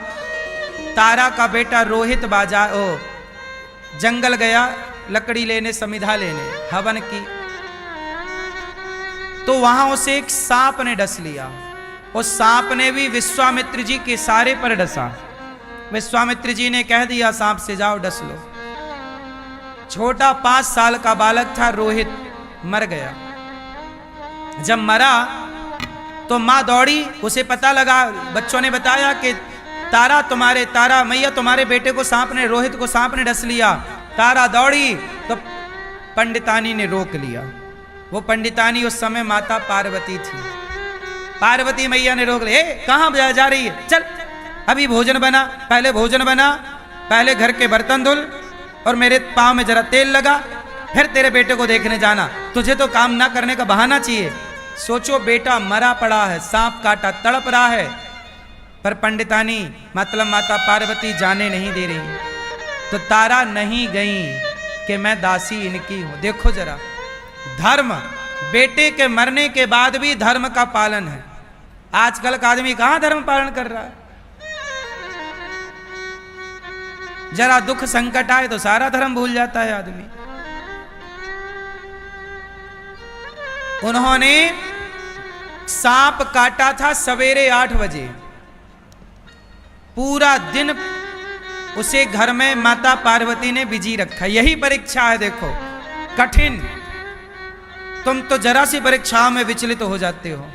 तारा का बेटा रोहित जंगल गया लकड़ी लेने, समिधा लेने, हवन की। तो वहां उसे एक सांप ने डस लिया। उस सांप ने भी विश्वामित्र जी के सारे पर डसा। विश्वामित्र जी ने कह दिया सांप से जाओ डस लो। छोटा 5 साल का बालक था रोहित, मर गया। जब मरा तो माँ दौड़ी, उसे पता लगा, बच्चों ने बताया कि तारा मैया तुम्हारे बेटे को सांप ने, रोहित को सांप ने डस लिया। तारा दौड़ी तो पंडितानी ने रोक लिया। वो पंडितानी उस समय माता पार्वती थी। पार्वती मैया ने रोक लिया, कहाँ जा रही है, चल अभी भोजन बना, पहले भोजन बना, पहले घर के बर्तन धुल और मेरे पाँव में जरा तेल लगा, फिर तेरे बेटे को देखने जाना। तुझे तो काम ना करने का बहाना चाहिए। सोचो, बेटा मरा पड़ा है, सांप काटा, तड़प रहा है, पर पंडितानी मतलब माता पार्वती जाने नहीं दे रही। तो तारा नहीं गई कि मैं दासी इनकी हूं। देखो जरा, धर्म, बेटे के मरने के बाद भी धर्म का पालन है। आजकल का आदमी कहां धर्म पालन कर रहा है? जरा दुख संकट आए तो सारा धर्म भूल जाता है आदमी। उन्होंने सांप काटा था सवेरे 8 बजे। पूरा दिन उसे घर में माता पार्वती ने बिजी रखा। यही परीक्षा है, देखो कठिन। तुम तो जरा सी परीक्षाओं में विचलित हो जाते हो।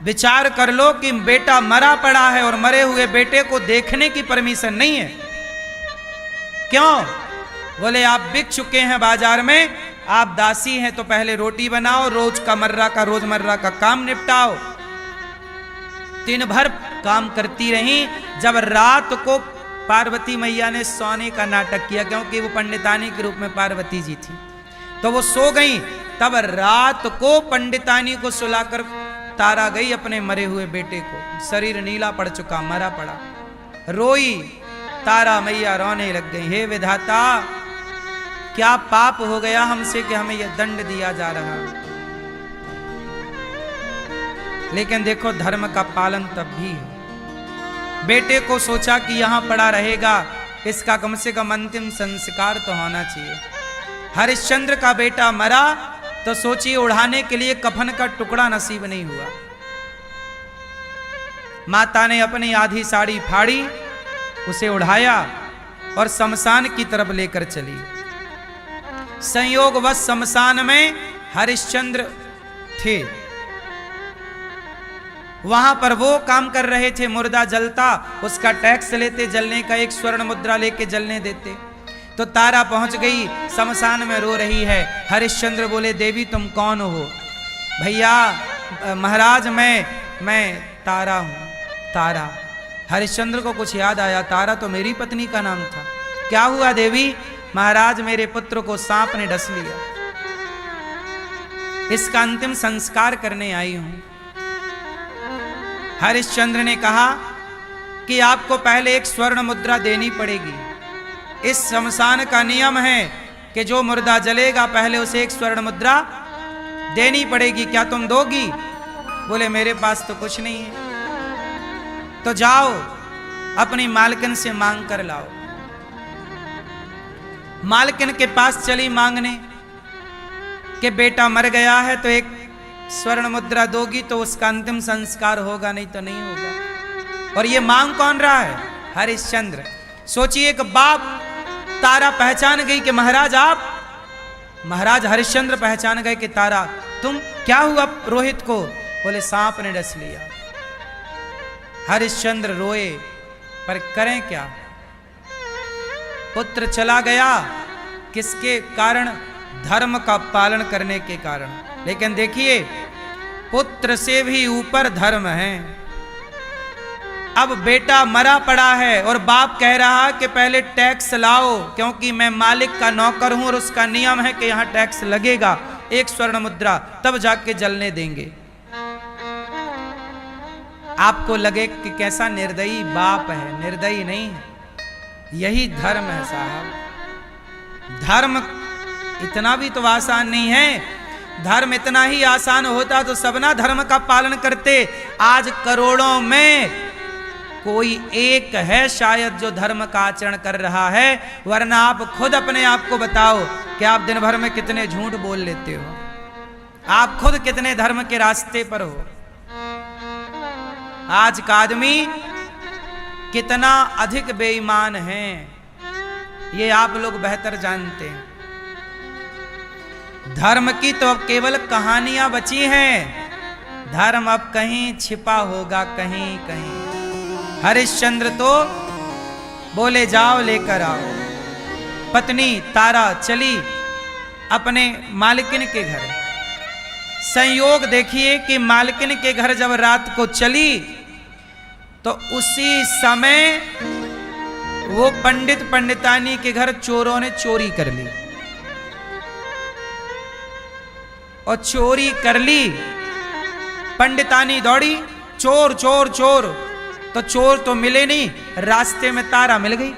विचार कर लो कि बेटा मरा पड़ा है और मरे हुए बेटे को देखने की परमिशन नहीं है। क्यों? बोले आप बिक चुके हैं बाजार में, आप दासी हैं, तो पहले रोटी बनाओ, रोजमर्रा का काम निपटाओ। दिन भर काम करती रही। जब रात को पार्वती मैया ने सोने का नाटक किया, क्योंकि वो पंडितानी के रूप में पार्वती जी थी, तो वो सो गई। तब रात को पंडितानी को सुलाकर तारा गई अपने मरे हुए बेटे को। शरीर नीला पड़ चुका, मरा पड़ा, रोई। तारा मैया रोने लग गई, हे विधाता, क्या पाप हो गया हमसे कि हमें यह दंड दिया जा रहा। लेकिन देखो, धर्म का पालन तब भी है। बेटे को सोचा कि यहां पड़ा रहेगा, इसका कम से कम अंतिम संस्कार तो होना चाहिए। हरिश्चंद्र का बेटा मरा तो सोचिए, उड़ाने के लिए कफन का टुकड़ा नसीब नहीं हुआ। माता ने अपनी आधी साड़ी फाड़ी, उसे उड़ाया और शमशान की तरफ लेकर चली। संयोगवश शमशान में हरिश्चंद्र थे। वहां पर वो काम कर रहे थे, मुर्दा जलता, उसका टैक्स लेते, जलने का 1 स्वर्ण मुद्रा लेके जलने देते। तो तारा पहुंच गई, शमशान में रो रही है। हरिश्चंद्र बोले, देवी तुम कौन हो? भैया महाराज मैं तारा हूं। तारा, हरिश्चंद्र को कुछ याद आया, तारा तो मेरी पत्नी का नाम था। क्या हुआ देवी? महाराज मेरे पुत्र को सांप ने डस लिया, इसका अंतिम संस्कार करने आई हूं। हरिश्चंद्र ने कहा कि आपको पहले 1 स्वर्ण मुद्रा देनी पड़ेगी। इस शमशान का नियम है कि जो मुर्दा जलेगा पहले उसे 1 स्वर्ण मुद्रा देनी पड़ेगी। क्या तुम दोगी? बोले मेरे पास तो कुछ नहीं है। तो जाओ अपनी मालकिन से मांग कर लाओ। मालकिन के पास चली मांगने कि बेटा मर गया है तो 1 स्वर्ण मुद्रा दोगी तो उसका अंतिम संस्कार होगा, नहीं तो नहीं होगा। और ये मांग कौन रहा है? हरिश्चंद्र। सोचिए, एक बाप, तारा पहचान गई कि महाराज आप। महाराज हरिश्चंद्र पहचान गए कि तारा तुम। क्या हुआ रोहित को? बोले सांप ने डस लिया। हरिश्चंद्र रोए, पर करें क्या? पुत्र चला गया, किसके कारण? धर्म का पालन करने के कारण। लेकिन देखिए, पुत्र से भी ऊपर धर्म है। अब बेटा मरा पड़ा है और बाप कह रहा कि पहले टैक्स लाओ, क्योंकि मैं मालिक का नौकर हूं और उसका नियम है कि यहां टैक्स लगेगा, 1 स्वर्ण मुद्रा, तब जाके जलने देंगे। आपको लगे कि कैसा निर्दयी बाप है, निर्दयी नहीं है। यही धर्म है साहब। धर्म इतना भी तो आसान नहीं है। धर्म इतना ही आसान होता तो सब ना धर्म का पालन करते। आज करोड़ों में कोई एक है शायद जो धर्म का आचरण कर रहा है, वरना आप खुद अपने आप को बताओ कि आप दिन भर में कितने झूठ बोल लेते हो, आप खुद कितने धर्म के रास्ते पर हो। आज का आदमी कितना अधिक बेईमान है, ये आप लोग बेहतर जानते हैं। धर्म की तो अब केवल कहानियां बची हैं। धर्म अब कहीं छिपा होगा कहीं कहीं। हरिश्चंद्र तो बोले जाओ लेकर आओ। पत्नी तारा चली अपने मालकिन के घर। संयोग देखिए कि मालकिन के घर जब रात को चली तो उसी समय वो पंडित पंडितानी के घर चोरों ने चोरी कर ली। और चोरी कर ली, पंडितानी दौड़ी, चोर चोर चोर, तो चोर तो मिले नहीं, रास्ते में तारा मिल गई।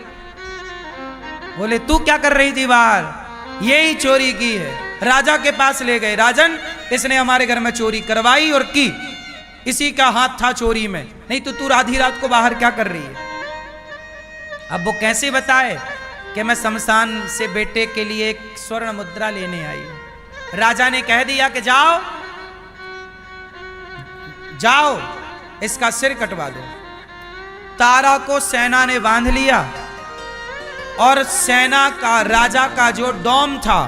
बोले तू क्या कर रही थी बाहर? यही चोरी की है। राजा के पास ले गए, राजन इसने हमारे घर में चोरी करवाई और की, इसी का हाथ था चोरी में, नहीं तो तू आधी रात को बाहर क्या कर रही है? अब वो कैसे बताए कि मैं शमशान से बेटे के लिए एक स्वर्ण मुद्रा लेने आई हूं। राजा ने कह दिया कि जाओ जाओ इसका सिर कटवा दो। तारा को सेना ने बांध लिया और सेना का राजा का जो डोम था,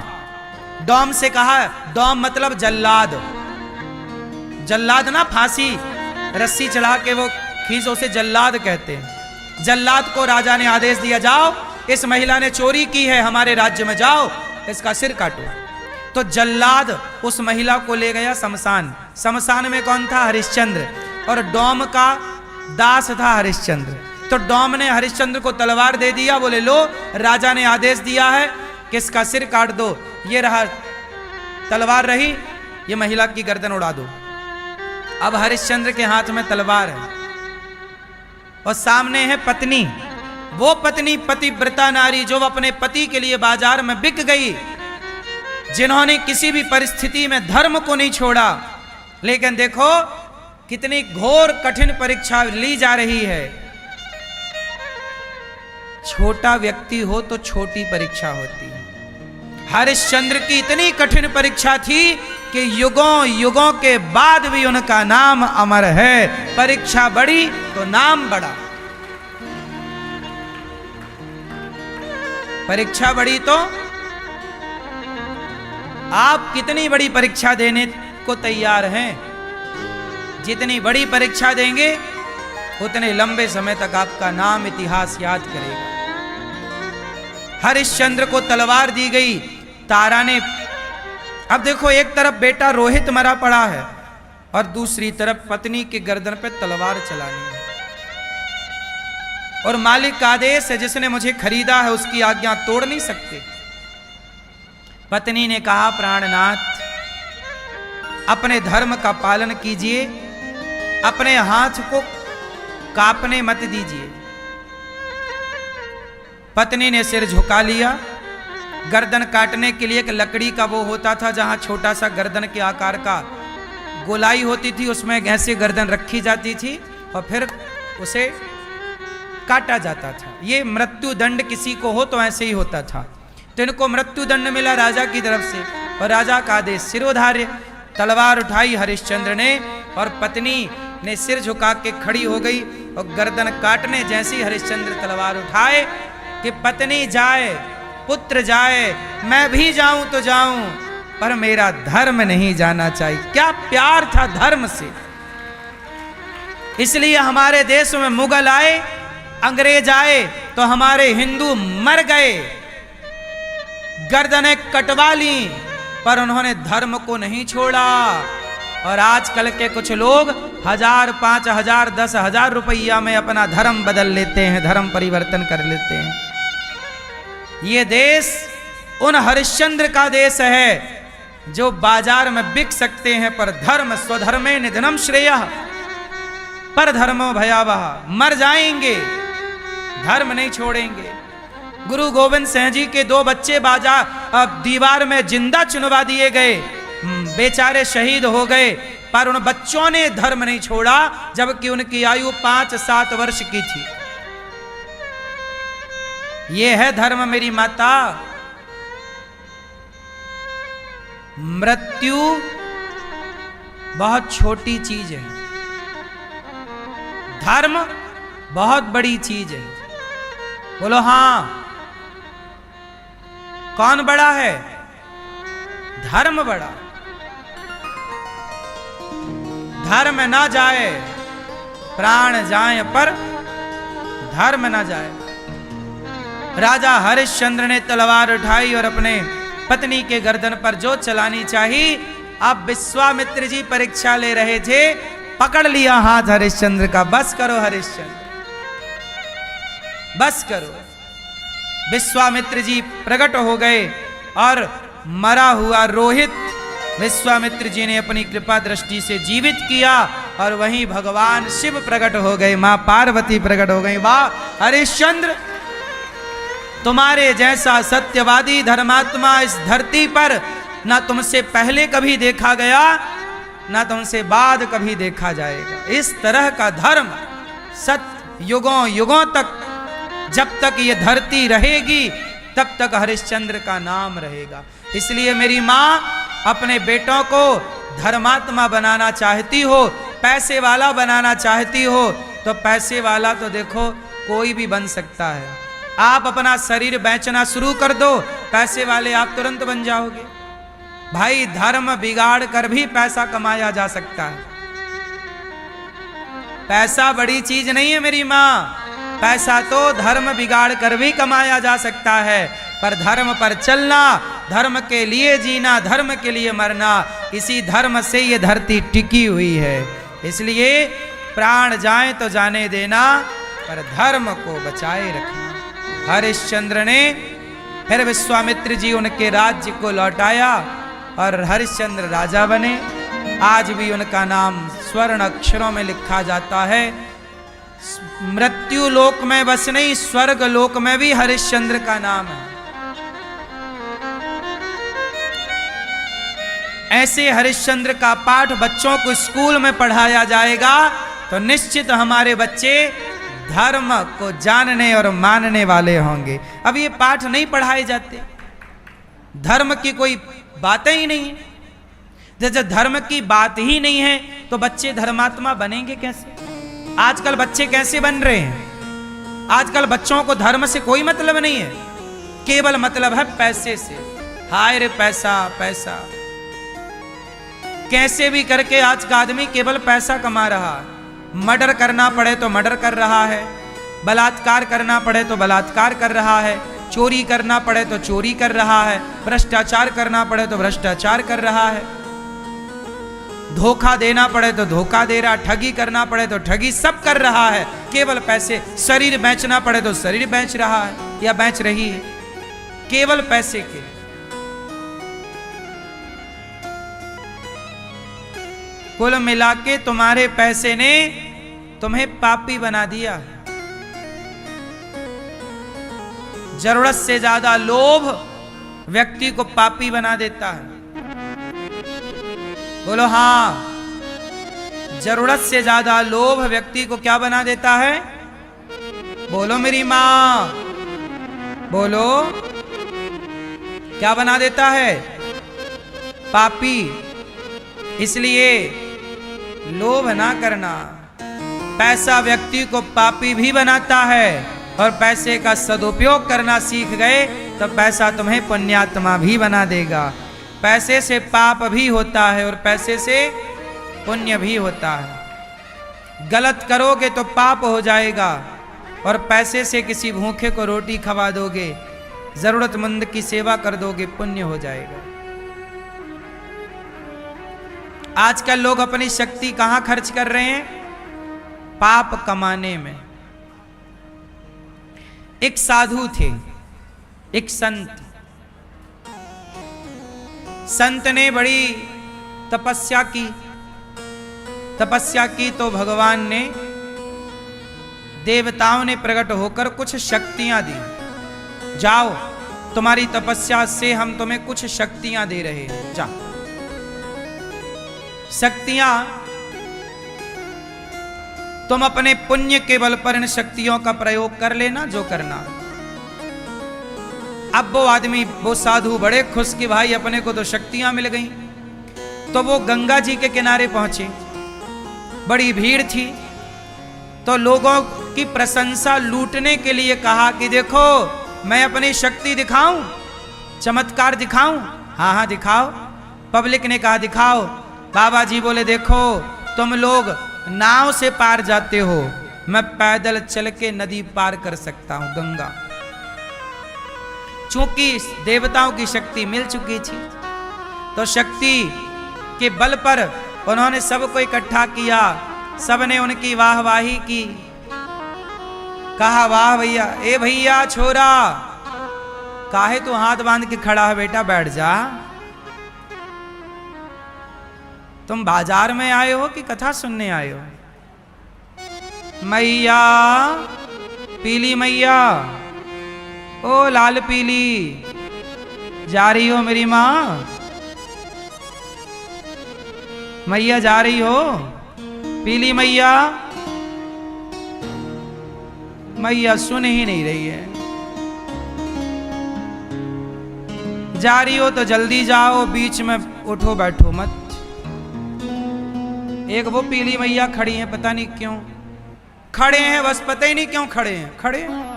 डोम से कहा, डोम मतलब जल्लाद, जल्लाद ना फांसी रस्सी चढ़ा के वो खींचो, उसे जल्लाद कहते हैं। जल्लाद को राजा ने आदेश दिया जाओ इस महिला ने चोरी की है, हमारे राज्य में जाओ इसका सिर काटो। तो जल्लाद उस महिला को ले गया शमशान। शमशान में कौन था? हरिश्चंद्र, और डोम का दास था हरिश्चंद्र। तो डोम ने हरिश्चंद्र को तलवार दे दिया, बोले लो राजा ने आदेश दिया है कि इसका सिर काट दो। ये रहा तलवार, रही ये महिला की गर्दन उड़ा दो। अब हरिश्चंद्र के हाथ में तलवार है और सामने है पत्नी, वो पत्नी पतिव्रता नारी जो अपने पति के लिए बाजार में बिक गई, जिन्होंने किसी भी परिस्थिति में धर्म को नहीं छोड़ा। लेकिन देखो कितनी घोर कठिन परीक्षा ली जा रही है। छोटा व्यक्ति हो तो छोटी परीक्षा होती है। हरिश्चंद्र की इतनी कठिन परीक्षा थी कि युगों युगों के बाद भी उनका नाम अमर है। परीक्षा बढ़ी तो नाम बढ़ा, परीक्षा बढ़ी तो आप कितनी बड़ी परीक्षा देने को तैयार हैं? जितनी बड़ी परीक्षा देंगे उतने लंबे समय तक आपका नाम इतिहास याद करेगा। हरिश्चंद्र को तलवार दी गई, तारा ने, अब देखो एक तरफ बेटा रोहित मरा पड़ा है और दूसरी तरफ पत्नी के गर्दन पे तलवार चलानी है। और मालिक का आदेश है, जिसने मुझे खरीदा है उसकी आज्ञा तोड़ नहीं सकते। पत्नी ने कहा प्राणनाथ अपने धर्म का पालन कीजिए, अपने हाथ को कांपने मत दीजिए। पत्नी ने सिर झुका लिया। गर्दन काटने के लिए एक लकड़ी का वो होता था जहां छोटा सा गर्दन के आकार का गोलाई होती थी, उसमें ऐसे गर्दन रखी जाती थी और फिर उसे काटा जाता था। ये मृत्यु दंड किसी को हो तो ऐसे ही होता था। तो इनको मृत्यु दंड मिला राजा की तरफ से और राजा का आदेश सिरोधार्य। तलवार उठाई हरिश्चंद्र ने और पत्नी ने सिर झुका के खड़ी हो गई और गर्दन काटने जैसी हरिश्चंद्र तलवार उठाए कि पत्नी जाए पुत्र जाए, मैं भी जाऊं तो जाऊं पर मेरा धर्म नहीं जाना चाहिए। क्या प्यार था धर्म से। इसलिए हमारे देश में मुगल आए, अंग्रेज आए तो हमारे हिंदू मर गए, गर्दनें कटवा ली, पर उन्होंने धर्म को नहीं छोड़ा। और आजकल के कुछ लोग 1000, 5000, 10,000 रुपया में अपना धर्म बदल लेते हैं, धर्म परिवर्तन कर लेते हैं। ये देश उन हरिश्चंद्र का देश है जो बाजार में बिक सकते हैं, पर धर्म स्वधर्मे निधनम श्रेयः, पर धर्मो भयावह, मर जाएंगे धर्म नहीं छोड़ेंगे। गुरु गोविंद सिंह जी के 2 बच्चे बाजार दीवार में जिंदा चुनवा दिए गए, बेचारे शहीद हो गए, पर उन बच्चों ने धर्म नहीं छोड़ा जबकि उनकी आयु 5-7 वर्ष की थी। ये है धर्म मेरी माता। मृत्यु बहुत छोटी चीज है, धर्म बहुत बड़ी चीज है। बोलो हां, कौन बड़ा है? धर्म बड़ा। धर्म ना जाए, प्राण जाए पर धर्म ना जाए। राजा हरिश्चंद्र ने तलवार उठाई और अपने पत्नी के गर्दन पर जो चलानी चाहिए, अब विश्वामित्र जी परीक्षा ले रहे थे, पकड़ लिया हाथ हरिश्चंद्र का। बस करो हरिश्चंद्र, बस करो। विश्वामित्र जी प्रकट हो गए और मरा हुआ रोहित विश्वामित्र जी ने अपनी कृपा दृष्टि से जीवित किया और वहीं भगवान शिव प्रकट हो गए, मां पार्वती प्रकट हो गई। वाह हरिश्चंद्र, तुम्हारे जैसा सत्यवादी धर्मात्मा इस धरती पर ना तुमसे पहले कभी देखा गया, ना तुमसे बाद कभी देखा जाएगा। इस तरह का धर्म सत्य युगों युगों तक, जब तक ये धरती रहेगी तब तक हरिश्चंद्र का नाम रहेगा। इसलिए मेरी माँ अपने बेटों को धर्मात्मा बनाना चाहती हो, पैसे वाला बनाना चाहती हो, तो पैसे वाला तो देखो कोई भी बन सकता है। आप अपना शरीर बेचना शुरू कर दो, पैसे वाले आप तुरंत बन जाओगे। भाई धर्म बिगाड़ कर भी पैसा कमाया जा सकता है। पैसा बड़ी चीज नहीं है मेरी माँ, पैसा तो धर्म बिगाड़ कर भी कमाया जा सकता है, पर धर्म पर चलना, धर्म के लिए जीना, धर्म के लिए मरना, इसी धर्म से ये धरती टिकी हुई है। इसलिए प्राण जाए तो जाने देना, पर धर्म को बचाए रखना। हरिश्चंद्र ने फिर विश्वामित्र जी उनके राज्य को लौटाया और हरिश्चंद्र राजा बने। आज भी उनका नाम स्वर्ण अक्षरों में लिखा जाता है। मृत्यु लोक में बस नहीं, स्वर्ग लोक में भी हरिश्चंद्र का नाम है। ऐसे हरिश्चंद्र का पाठ बच्चों को स्कूल में पढ़ाया जाएगा तो निश्चित हमारे बच्चे धर्म को जानने और मानने वाले होंगे। अब ये पाठ नहीं पढ़ाए जाते, धर्म की कोई बातें ही नहीं है। जैसे धर्म की बात ही नहीं है तो बच्चे धर्मात्मा बनेंगे कैसे? आजकल बच्चे कैसे बन रहे हैं? आजकल बच्चों को धर्म से कोई मतलब नहीं है, केवल मतलब है पैसे से। हाय रे पैसा पैसा, कैसे भी करके आज का आदमी केवल पैसा कमा रहा है। मर्डर करना पड़े तो मर्डर कर रहा है, बलात्कार करना पड़े तो बलात्कार कर रहा है, चोरी करना पड़े तो चोरी कर रहा है, भ्रष्टाचार करना पड़े तो भ्रष्टाचार कर रहा है, धोखा देना पड़े तो धोखा दे रहा, ठगी करना पड़े तो ठगी, सब कर रहा है केवल पैसे। शरीर बेचना पड़े तो शरीर बेच रहा है या बेच रही है, केवल पैसे के। कुल मिला के तुम्हारे पैसे ने तुम्हें पापी बना दिया। जरूरत से ज्यादा लोभ व्यक्ति को पापी बना देता है। बोलो हाँ, जरूरत से ज्यादा लोभ व्यक्ति को क्या बना देता है? बोलो मेरी मां, बोलो, क्या बना देता है? पापी। इसलिए लोभ ना करना। पैसा व्यक्ति को पापी भी बनाता है और पैसे का सदुपयोग करना सीख गए तो पैसा तुम्हें पुण्यात्मा भी बना देगा। पैसे से पाप भी होता है और पैसे से पुण्य भी होता है। गलत करोगे तो पाप हो जाएगा और पैसे से किसी भूखे को रोटी खवा दोगे, जरूरतमंद की सेवा कर दोगे, पुण्य हो जाएगा। आजकल लोग अपनी शक्ति कहां खर्च कर रहे हैं? पाप कमाने में। एक साधु थे, एक संत ने बड़ी तपस्या की तो भगवान ने, देवताओं ने प्रकट होकर कुछ शक्तियां दी। जाओ, तुम्हारी तपस्या से हम तुम्हें कुछ शक्तियां दे रहे हैं, जाओ। शक्तियां तुम अपने पुण्य के बल पर इन शक्तियों का प्रयोग कर लेना, जो करना। अब वो आदमी, वो साधु बड़े खुश कि भाई अपने को तो शक्तियां मिल गई। तो वो गंगा जी के किनारे पहुंचे, बड़ी भीड़ थी, तो लोगों की प्रशंसा लूटने के लिए कहा कि देखो मैं अपनी शक्ति दिखाऊं, चमत्कार दिखाऊं। हाँ हाँ दिखाओ। पब्लिक ने कहा दिखाओ। बाबा जी बोले देखो तुम लोग नाव से पार जाते हो, मैं पैदल चल के नदी पार कर सकता हूं, गंगा। चूंकि देवताओं की शक्ति मिल चुकी थी, तो शक्ति के बल पर उन्होंने सबको इकट्ठा किया, सबने उनकी वाहवाही की, कहा वाह भैया, ए भैया छोरा, काहे तू हाथ बांध के खड़ा है, बेटा बैठ जा। तुम बाजार में आए हो कि कथा सुनने आए हो? मैया, पीली मैया, ओ लाल पीली, जा रही हो मेरी माँ? मैया जा रही हो? पीली मैया? मैया सुन ही नहीं रही है। जा रही हो तो जल्दी जाओ, बीच में उठो बैठो मत। एक वो पीली मैया खड़ी हैं, पता नहीं क्यों खड़े हैं, बस पता ही नहीं क्यों खड़े हैं, खड़े हैं।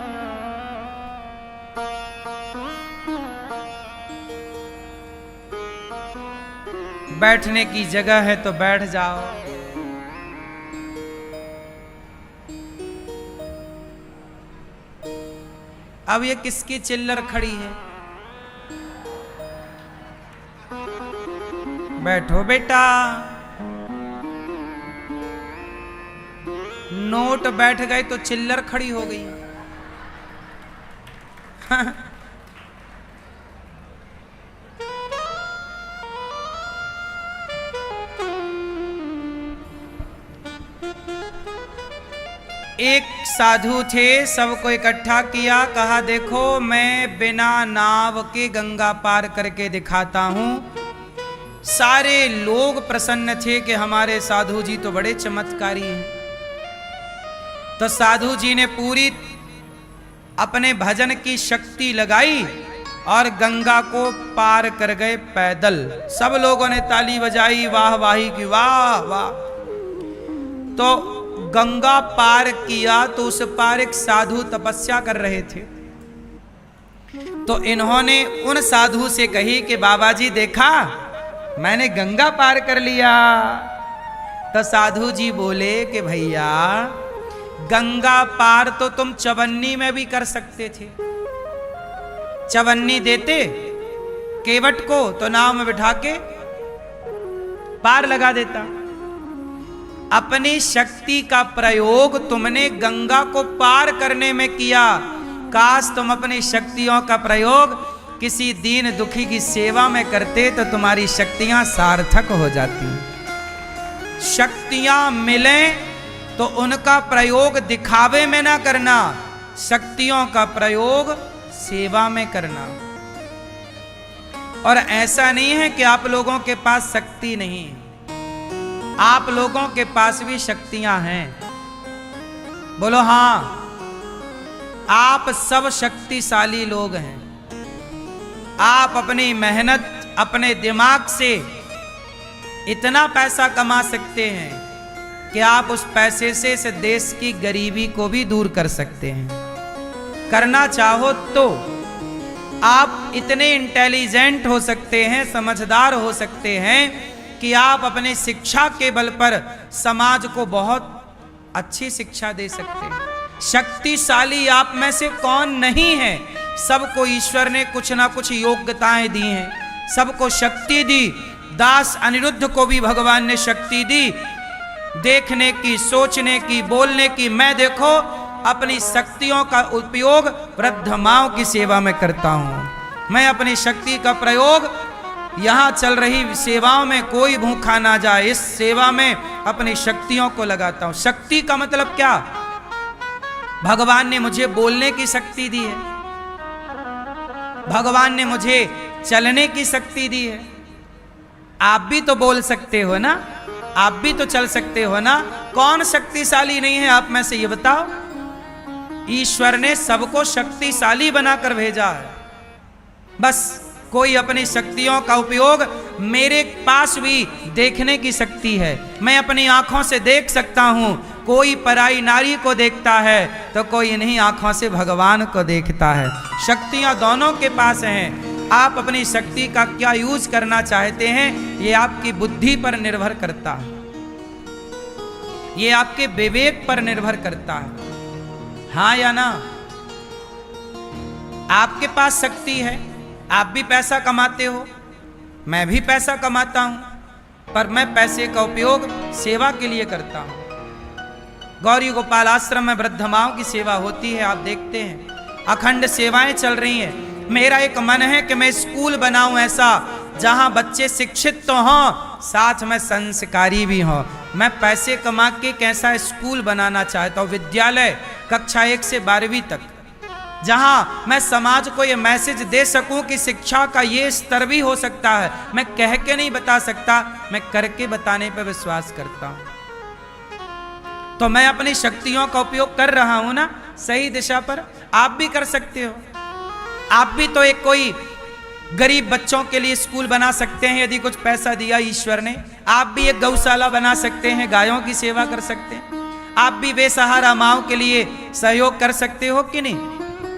बैठने की जगह है तो बैठ जाओ। अब ये किसकी चिल्लर खड़ी है? बैठो बेटा। नोट बैठ गए तो चिल्लर खड़ी हो गई। एक साधु थे, सबको इकट्ठा किया, कहा देखो मैं बिना नाव के गंगा पार करके दिखाता हूं। सारे लोग प्रसन्न थे कि हमारे साधु जी तो बड़े चमत्कारी हैं। तो साधु जी ने पूरी अपने भजन की शक्ति लगाई और गंगा को पार कर गए पैदल। सब लोगों ने ताली बजाई, वाह वाही की, वाह वाह। तो गंगा पार किया तो उस पार एक साधु तपस्या कर रहे थे। तो इन्होंने उन साधु से कही कि बाबा जी देखा, मैंने गंगा पार कर लिया। तो साधु जी बोले कि भैया गंगा पार तो तुम चवन्नी में भी कर सकते थे। चवन्नी देते केवट को तो नाव में बिठा के पार लगा देता। अपनी शक्ति का प्रयोग तुमने गंगा को पार करने में किया। काश तुम अपनी शक्तियों का प्रयोग किसी दीन दुखी की सेवा में करते तो तुम्हारी शक्तियां सार्थक हो जाती। शक्तियां मिलें तो उनका प्रयोग दिखावे में ना करना, शक्तियों का प्रयोग सेवा में करना। और ऐसा नहीं है कि आप लोगों के पास शक्ति नहीं है, आप लोगों के पास भी शक्तियां हैं। बोलो हां, आप सब शक्तिशाली लोग हैं। आप अपनी मेहनत, अपने दिमाग से इतना पैसा कमा सकते हैं कि आप उस पैसे से इस देश की गरीबी को भी दूर कर सकते हैं। करना चाहो तो आप इतने इंटेलिजेंट हो सकते हैं, समझदार हो सकते हैं कि आप अपने शिक्षा के बल पर समाज को बहुत अच्छी शिक्षा दे सकते हैं। शक्तिशाली आप में से कौन नहीं है? सबको ईश्वर ने कुछ ना कुछ योग्यताएं दी हैं, सबको शक्ति दी। दास अनिरुद्ध को भी भगवान ने शक्ति दी, देखने की, सोचने की, बोलने की। मैं देखो अपनी शक्तियों का उपयोग वृद्ध माओं की सेवा में करता हूं। मैं अपनी शक्ति का प्रयोग यहां चल रही सेवाओं में, कोई भूखा ना जाए, इस सेवा में अपनी शक्तियों को लगाता हूं। शक्ति का मतलब क्या? भगवान ने मुझे बोलने की शक्ति दी है, भगवान ने मुझे चलने की शक्ति दी है। आप भी तो बोल सकते हो ना, आप भी तो चल सकते हो ना। कौन शक्तिशाली नहीं है आप में से, ये बताओ। ईश्वर ने सबको शक्तिशाली बनाकर भेजा है। बस कोई अपनी शक्तियों का उपयोग, मेरे पास भी देखने की शक्ति है, मैं अपनी आंखों से देख सकता हूं। कोई पराई नारी को देखता है तो कोई इन्हीं आंखों से भगवान को देखता है। शक्तियां दोनों के पास हैं। आप अपनी शक्ति का क्या यूज करना चाहते हैं, ये आपकी बुद्धि पर निर्भर करता है। ये आपके विवेक पर निर्भर करता है, हाँ या ना। आपके पास शक्ति है, आप भी पैसा कमाते हो, मैं भी पैसा कमाता हूं, पर मैं पैसे का उपयोग सेवा के लिए करता हूं। गौरी गोपाल आश्रम में वृद्ध माओं की सेवा होती है, आप देखते हैं अखंड सेवाएं चल रही हैं। मेरा एक मन है कि मैं स्कूल बनाऊं ऐसा जहां बच्चे शिक्षित तो हों, साथ में संस्कारी भी हों। मैं पैसे कमा के कैसा स्कूल बनाना चाहता हूं, विद्यालय कक्षा 1 से 12वीं तक, जहां मैं समाज को ये मैसेज दे सकूं कि शिक्षा का ये स्तर भी हो सकता है। मैं कह के नहीं बता सकता, मैं करके बताने पर विश्वास करता हूं। तो मैं अपनी शक्तियों का उपयोग कर रहा हूं ना सही दिशा पर। आप भी कर सकते हो, आप भी तो एक कोई गरीब बच्चों के लिए स्कूल बना सकते हैं यदि कुछ पैसा दिया ईश्वर ने। आप भी एक गौशाला बना सकते हैं, गायों की सेवा कर सकते हैं। आप भी बेसहारा माओं के लिए सहयोग कर सकते हो कि नहीं।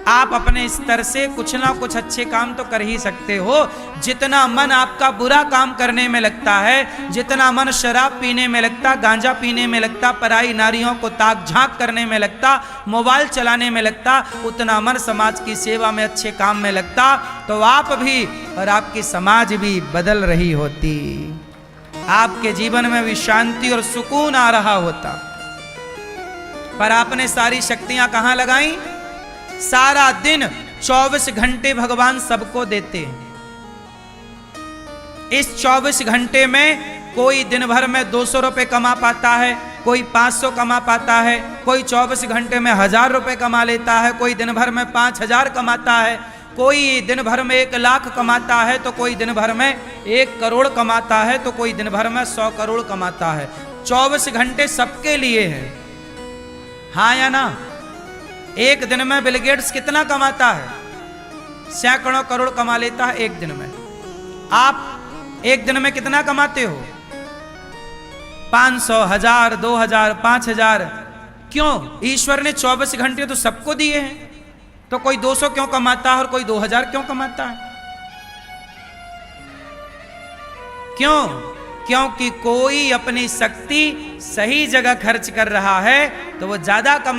आप अपने स्तर से कुछ ना कुछ अच्छे काम तो कर ही सकते हो। जितना मन आपका बुरा काम करने में लगता है, जितना मन शराब पीने में लगता, गांजा पीने में लगता, पराई नारियों को ताक झांक करने में लगता, मोबाइल चलाने में लगता, उतना मन समाज की सेवा में अच्छे काम में लगता, तो आप भी और आपकी समाज भी बदल रही होती। आपके जीवन में भी शांति और सुकून आ रहा होता। पर आपने सारी शक्तियां कहां लगाई? सारा दिन 24 घंटे भगवान सबको देते हैं। इस 24 घंटे में कोई दिन भर में 200 रुपए कमा पाता है, कोई 500 कमा पाता है, कोई 24 घंटे में 1000 रुपए कमा लेता है, कोई दिन भर में 5000 कमाता है, कोई दिन भर में 1 लाख कमाता है, तो कोई दिन भर में 1 करोड़ कमाता है, तो कोई दिन भर में 100 करोड़ कमाता है। 24 घंटे सबके लिए है, हाँ या ना। एक दिन में बिल गेट्स कितना कमाता है? सैकड़ों करोड़ कमा लेता है एक दिन में। आप एक दिन में कितना कमाते हो? 500, 1000, 2000, 5000। क्यों? ईश्वर ने 24 घंटे तो सबको दिए हैं, तो कोई 200 क्यों कमाता है और कोई 2000 क्यों कमाता है? क्यों? क्योंकि कोई अपनी शक्ति सही जगह खर्च कर रहा है तो वो ज्यादा कमा